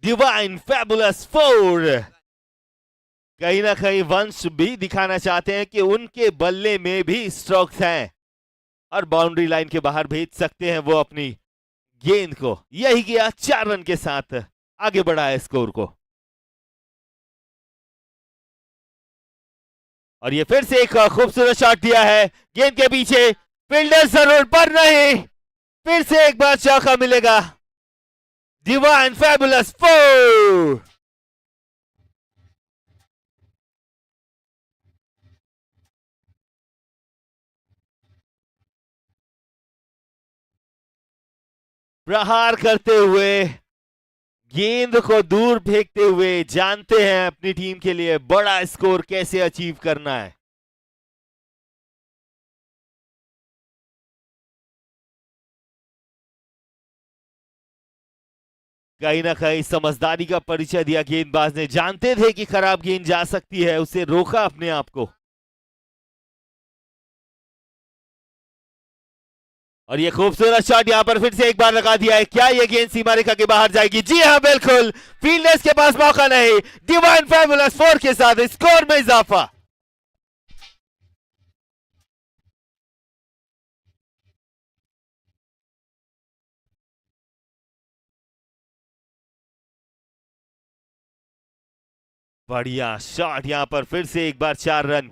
डिवाइन फैबुलस 4 कहीं ना कहीं वंश भी दिखाना चाहते हैं कि उनके बल्ले में भी स्ट्रोक्स हैं और बाउंड्री लाइन के बाहर भेज सकते हैं वो अपनी गेंद को। यही किया, 4 रन के साथ आगे बढ़ाया स्कोर को। और ये फिर से एक खूबसूरत शॉट दिया है गेंद के पीछे, फील्डर जरूर पर नहीं, फिर से एक बार चौका मिलेगा। डिवाइन फैबुलस 4 प्रहार करते हुए, गेंद को दूर फेंकते हुए, जानते हैं अपनी टीम के लिए बड़ा स्कोर कैसे अचीव करना है। कहीं ना कहीं समझदारी का परिचय दिया गेंदबाज ने। जानते थे कि खराब गेंद जा सकती है, उसे रोका अपने आप को। और ये खूबसूरत शॉट यहां पर फिर से एक बार लगा दिया है। क्या ये गेंद सीमा रेखा के बाहर जाएगी? जी हां, बिल्कुल। फील्डर्स के पास मौका नहीं। डिवाइन फैबुलस 4 के साथ स्कोर में इजाफा। बढ़िया शॉट यहां पर फिर से एक बार 4 रन।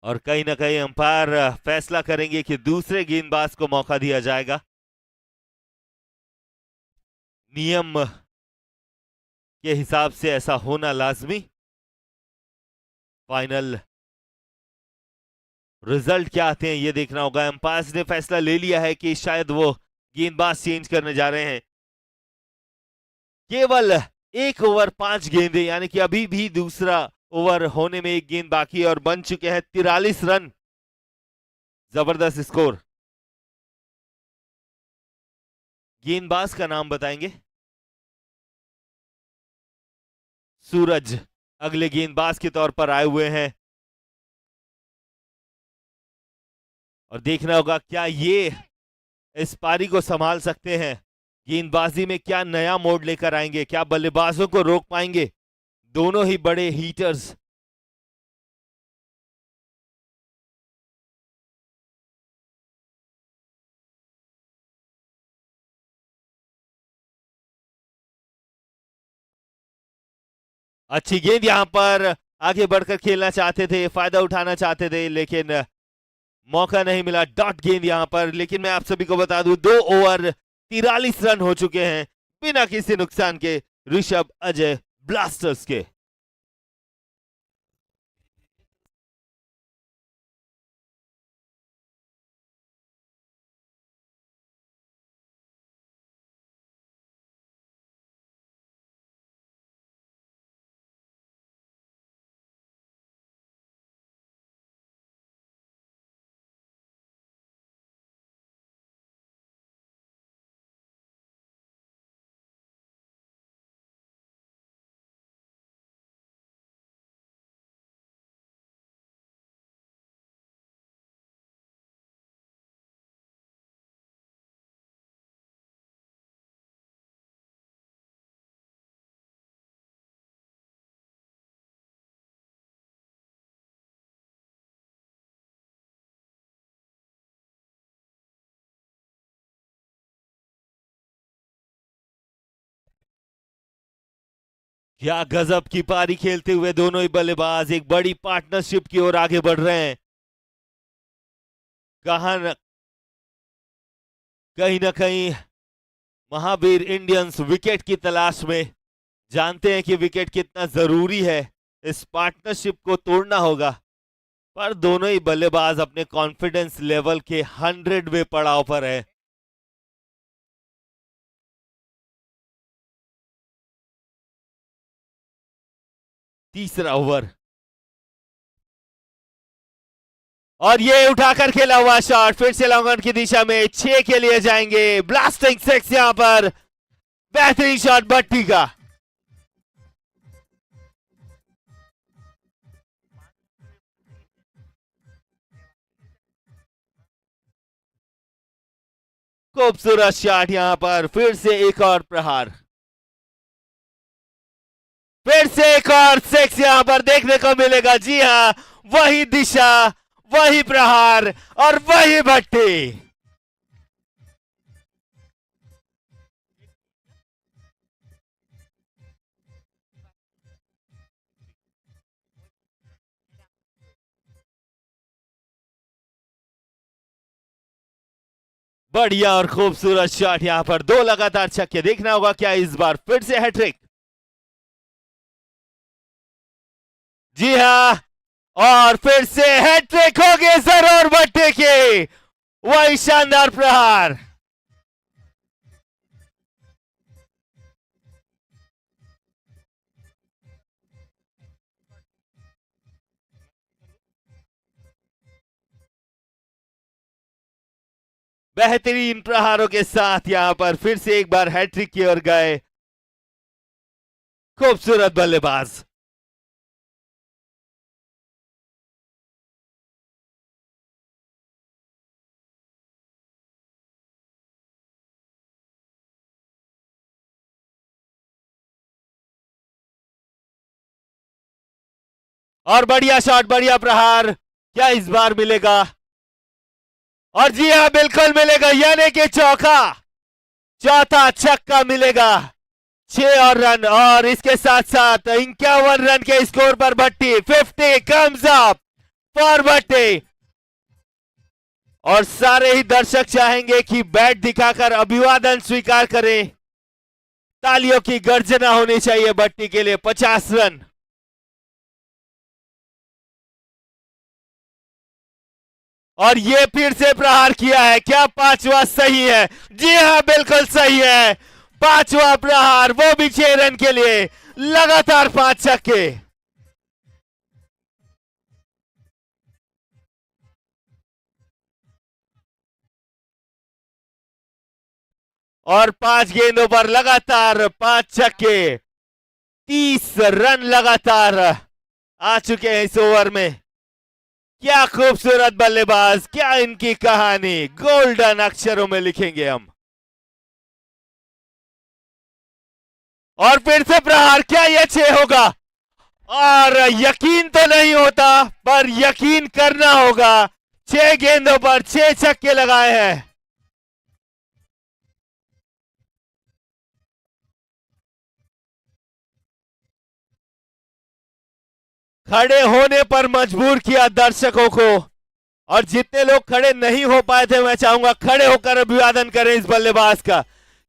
और कहीं ना कहीं अंपायर फैसला करेंगे कि दूसरे गेंदबाज को मौका दिया जाएगा। नियम के हिसाब से ऐसा होना लाजमी। फाइनल रिजल्ट क्या आते हैं ये देखना होगा। अंपायर ने फैसला ले लिया है कि शायद वो गेंदबाज चेंज करने जा रहे हैं। केवल 1 ओवर 5 गेंदें, यानी कि अभी भी दूसरा ओवर होने में 1 गेंद बाकी है और बन चुके हैं 43 रन। जबरदस्त स्कोर। गेंदबाज का नाम बताएंगे। सूरज अगले गेंदबाज के तौर पर आए हुए हैं और देखना होगा क्या ये इस पारी को संभाल सकते हैं। गेंदबाजी में क्या नया मोड़ लेकर आएंगे, क्या बल्लेबाजों को रोक पाएंगे। दोनों ही बड़े हीटर्स। अच्छी गेंद, यहां पर आगे बढ़कर खेलना चाहते थे, फायदा उठाना चाहते थे, लेकिन मौका नहीं मिला। डॉट गेंद यहां पर। लेकिन मैं आप सभी को बता दूं 2 ओवर 43 रन हो चुके हैं बिना किसी नुकसान के ऋषभ अजय ब्लास्टर्स के। क्या गजब की पारी खेलते हुए दोनों ही बल्लेबाज एक बड़ी पार्टनरशिप की ओर आगे बढ़ रहे हैं। कहीं ना कहीं महावीर इंडियंस विकेट की तलाश में, जानते हैं कि विकेट कितना जरूरी है। इस पार्टनरशिप को तोड़ना होगा, पर दोनों ही बल्लेबाज अपने कॉन्फिडेंस लेवल के 100वें पड़ाव पर है। तीसरा ओवर और ये उठाकर खेला हुआ शॉट फिर से लॉन्ग ऑन की दिशा में 6 के लिए जाएंगे। ब्लास्टिंग 6 यहां पर। बेहतरीन शॉट भट्टी का। खूबसूरत शॉट यहां पर। फिर से एक और प्रहार, फिर से एक और 6 यहां पर देखने को मिलेगा। जी हां, वही दिशा, वही प्रहार और वही भट्टी। बढ़िया और खूबसूरत शॉट यहां पर। 2 लगातार छक्के। देखना होगा क्या इस बार फिर से हैट्रिक। जी हां, और फिर से हैट्रिक होगी जरूर भट्टी की। वही शानदार प्रहार। बेहतरीन प्रहारों के साथ यहां पर फिर से एक बार हैट्रिक की ओर गए खूबसूरत बल्लेबाज। और बढ़िया शॉट, बढ़िया प्रहार। क्या इस बार मिलेगा? और जी हां, बिल्कुल मिलेगा, यानी कि चौथा छक्का मिलेगा। 6 और रन, और इसके साथ साथ 51 रन के स्कोर पर भट्टी 50 कम्स अप। फॉर भट्टी। और सारे ही दर्शक चाहेंगे कि बैट दिखाकर अभिवादन स्वीकार करें। तालियों की गर्जना होनी चाहिए भट्टी के लिए। 50 रन। और ये फिर से प्रहार किया है, क्या पांचवा सही है? जी हां, बिल्कुल सही है। पांचवा प्रहार, वो भी 6 रन के लिए। लगातार 5 छक्के। और 5 गेंदों पर लगातार 5 छक्के। 30 रन लगातार आ चुके हैं इस ओवर में। क्या खूबसूरत बल्लेबाज, क्या इनकी कहानी गोल्डन अक्षरों में लिखेंगे हम। और फिर से प्रहार, क्या यह 6 होगा? और यकीन तो नहीं होता, पर यकीन करना होगा। 6 गेंदों पर 6 छक्के लगाए हैं। खड़े होने पर मजबूर किया दर्शकों को। और जितने लोग खड़े नहीं हो पाए थे, मैं चाहूंगा खड़े होकर अभिवादन करें इस बल्लेबाज का।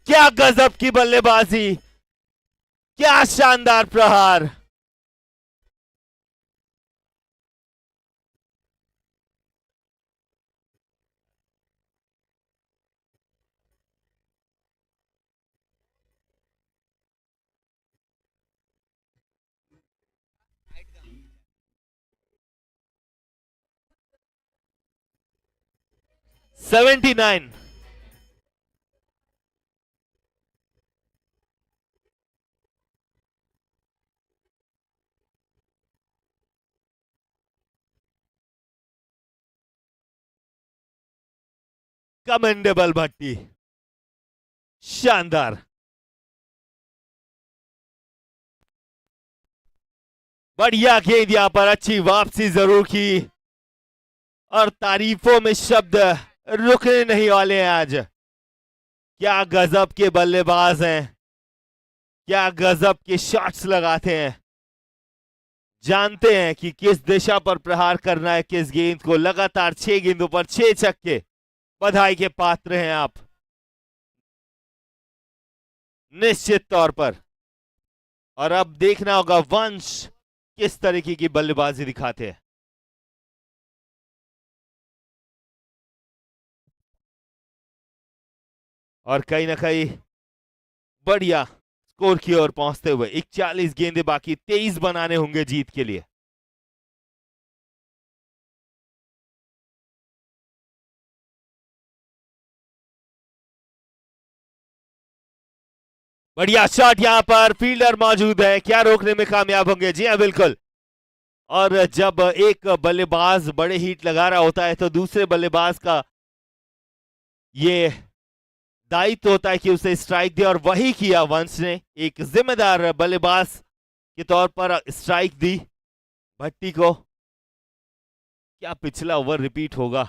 क्या गजब की बल्लेबाजी, क्या शानदार प्रहार। सेवेंटी 79। कमेंडेबल भट्टी, शानदार। बढ़िया गेंद, यहां पर अच्छी वापसी जरूर की। और तारीफों में शब्द रुकने नहीं वाले हैं आज। क्या गजब के बल्लेबाज हैं, क्या गजब के शॉट्स लगाते हैं। जानते हैं कि किस दिशा पर प्रहार करना है, किस गेंद को। लगातार 6 गेंदों पर 6 छक्के। बधाई के पात्र हैं आप, निश्चित तौर पर। और अब देखना होगा वंश किस तरीके की बल्लेबाजी दिखाते हैं। और कहीं ना कहीं बढ़िया स्कोर की ओर पहुंचते हुए 41 गेंदें बाकी, 23 बनाने होंगे जीत के लिए। बढ़िया शॉट, यहां पर फील्डर मौजूद है, क्या रोकने में कामयाब होंगे? जी हां, बिल्कुल। और जब एक बल्लेबाज बड़े हिट लगा रहा होता है, तो दूसरे बल्लेबाज का ये दायित्व होता है कि उसे स्ट्राइक दे। और वही किया वंश ने। एक जिम्मेदार बल्लेबाज के तौर पर स्ट्राइक दी भट्टी को। क्या पिछला ओवर रिपीट होगा?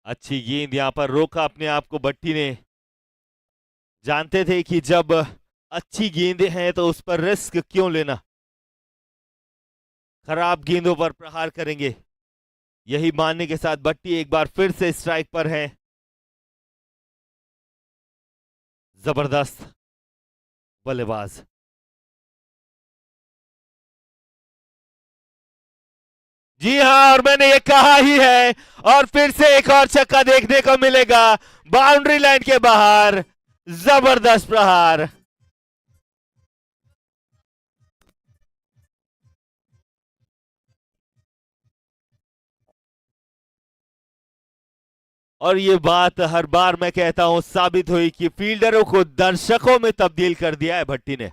अच्छी गेंद, यहां पर रोका अपने आप को भट्टी ने। जानते थे कि जब अच्छी गेंदें हैं तो उस पर रिस्क क्यों लेना। खराब गेंदों पर प्रहार करेंगे, यही मानने के साथ भट्टी एक बार फिर से स्ट्राइक पर है। जबरदस्त बल्लेबाज। जी हां, और मैंने ये कहा ही है। और फिर से एक और छक्का देखने को मिलेगा बाउंड्री लाइन के बाहर। जबरदस्त प्रहार। और ये बात हर बार मैं कहता हूं, साबित हुई कि फील्डरों को दर्शकों में तब्दील कर दिया है भट्टी ने।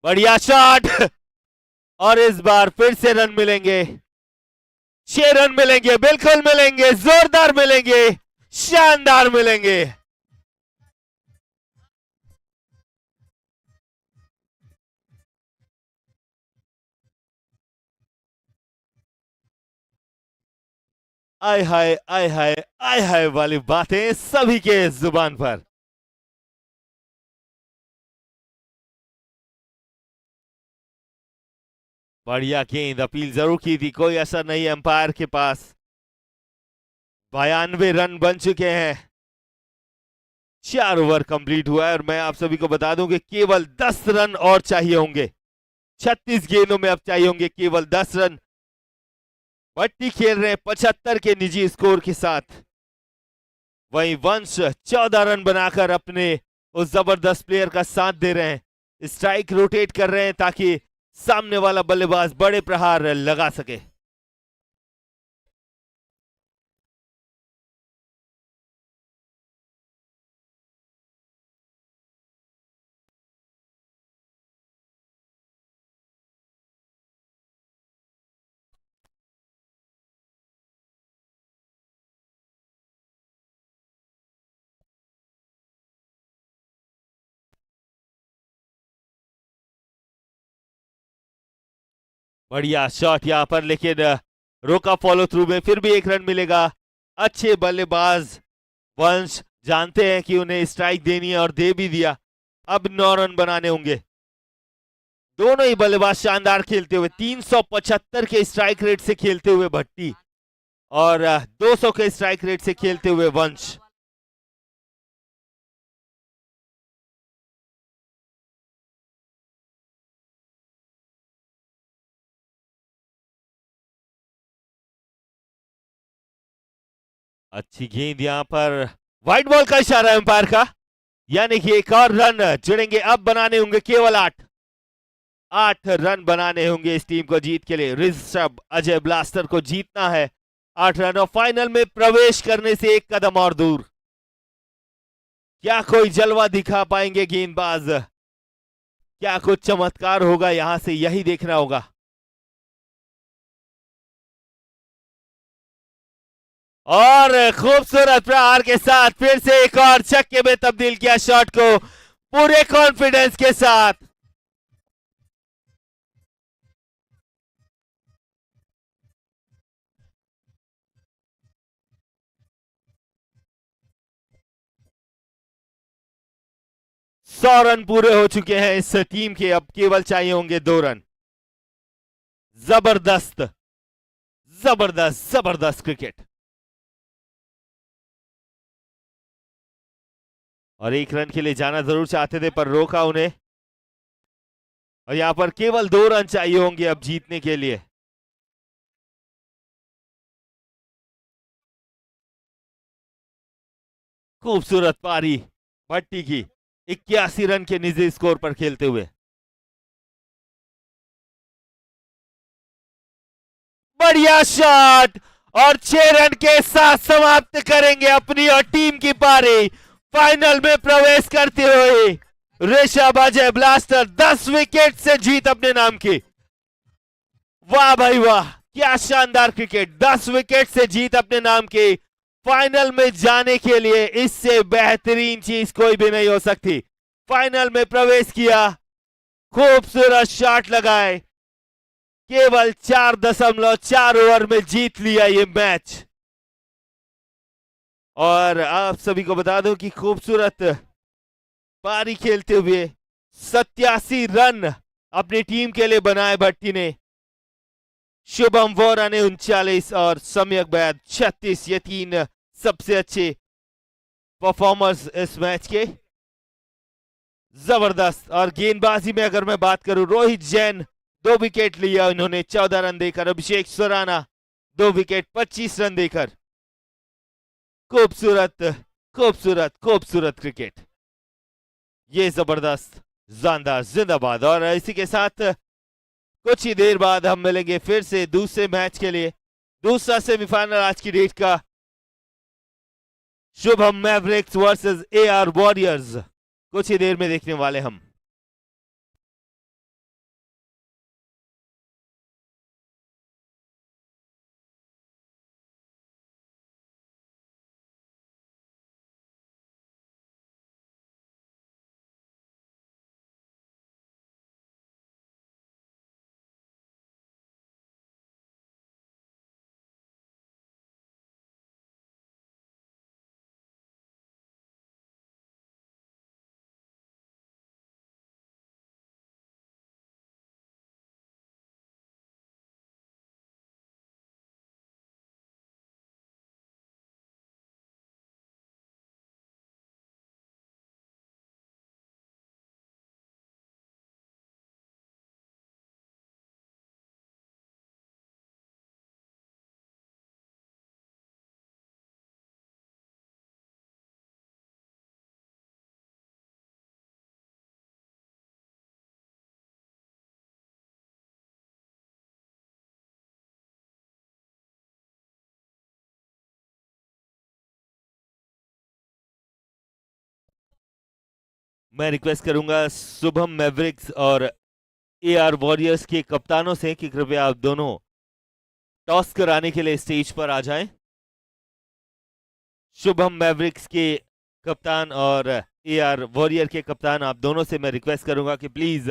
बढ़िया शॉट। और इस बार फिर से रन मिलेंगे। 6 रन मिलेंगे, बिल्कुल मिलेंगे, जोरदार मिलेंगे, शानदार मिलेंगे। आय हाय आय हाय आय हाय वाली बातें सभी के जुबान पर। बढ़िया गेंद, अपील जरूर की थी, कोई असर नहीं अंपायर के पास। 92 रन बन चुके हैं, 4 ओवर कंप्लीट हुआ है और मैं आप सभी को बता दूं कि केवल 10 रन और चाहिए होंगे। 36 गेंदों में अब चाहिए होंगे केवल 10 रन। भट्टी खेल रहे हैं 75 के निजी स्कोर के साथ। वहीं वंश 14 रन बनाकर अपने उस जबरदस्त प्लेयर का साथ दे रहे हैं। स्ट्राइक रोटेट कर रहे हैं ताकि सामने वाला बल्लेबाज बड़े प्रहार लगा सके। बढ़िया शॉट यहां पर, लेकिन रोका फॉलो थ्रू में, फिर भी 1 रन मिलेगा। अच्छे बल्लेबाज वंश जानते हैं कि उन्हें स्ट्राइक देनी है और दे भी दिया। अब 9 रन बनाने होंगे। दोनों ही बल्लेबाज शानदार खेलते हुए, 375 के स्ट्राइक रेट से खेलते हुए भट्टी और 200 के स्ट्राइक रेट से खेलते हुए वंश। अच्छी गेंद यहां पर, व्हाइट बॉल का इशारा एम्पायर का, यानी कि एक और रन जुड़ेंगे। अब बनाने होंगे केवल 8 रन बनाने होंगे इस टीम को जीत के लिए। ऋषभ अजय ब्लास्टर को जीतना है 8 रन और फाइनल में प्रवेश करने से एक कदम और दूर। क्या कोई जलवा दिखा पाएंगे गेंदबाज, क्या कुछ चमत्कार होगा यहां से, यही देखना होगा। और खूबसूरत प्रहार के साथ फिर से एक और छक्के में तब्दील किया शॉट को, पूरे कॉन्फिडेंस के साथ। सौ रन पूरे हो चुके हैं इस टीम के, अब केवल चाहिए होंगे 2 रन। जबरदस्त जबरदस्त जबरदस्त क्रिकेट। और 1 रन के लिए जाना जरूर चाहते थे पर रोका उन्हें, और यहां पर केवल 2 रन चाहिए होंगे अब जीतने के लिए। खूबसूरत पारी भट्टी की, 81 रन के निजी स्कोर पर खेलते हुए। बढ़िया शॉट और 6 रन के साथ समाप्त करेंगे अपनी और टीम की पारी। फाइनल में प्रवेश करते हुए ऋषभ अजय ब्लास्टर 10 विकेट से जीत अपने नाम की। वाह भाई वाह, क्या शानदार क्रिकेट, 10 विकेट से जीत अपने नाम की। फाइनल में जाने के लिए इससे बेहतरीन चीज कोई भी नहीं हो सकती। फाइनल में प्रवेश किया, खूबसूरत शॉट लगाए, केवल 4.4 ओवर में जीत लिया ये मैच। और आप सभी को बता दूं कि खूबसूरत पारी खेलते हुए 87 रन अपनी टीम के लिए बनाए भट्टी ने। शुभम वोरा ने 39 और सम्यक बैद 36, ये 3 सबसे अच्छे परफॉर्मर्स इस मैच के। जबरदस्त। और गेंदबाजी में अगर मैं बात करूं, रोहित जैन 2 विकेट लिया इन्होंने 14 रन देकर। अभिषेक सुराना 2 विकेट 25 रन देकर। खूबसूरत खूबसूरत खूबसूरत क्रिकेट, ये जबरदस्त शानदार जिंदाबाद। और इसी के साथ कुछ ही देर बाद हम मिलेंगे फिर से दूसरे मैच के लिए, दूसरा सेमीफाइनल आज की डेट का, Shubham Mavericks versus AR warriors, कुछ ही देर में देखने वाले हम। मैं रिक्वेस्ट करूंगा शुभम मैवरिक्स और एआर वॉरियर्स के कप्तानों से कि कृपया आप दोनों टॉस कराने के लिए स्टेज पर आ जाएं। शुभम मैवरिक्स के कप्तान और एआर वॉरियर के कप्तान, आप दोनों से मैं रिक्वेस्ट करूंगा कि प्लीज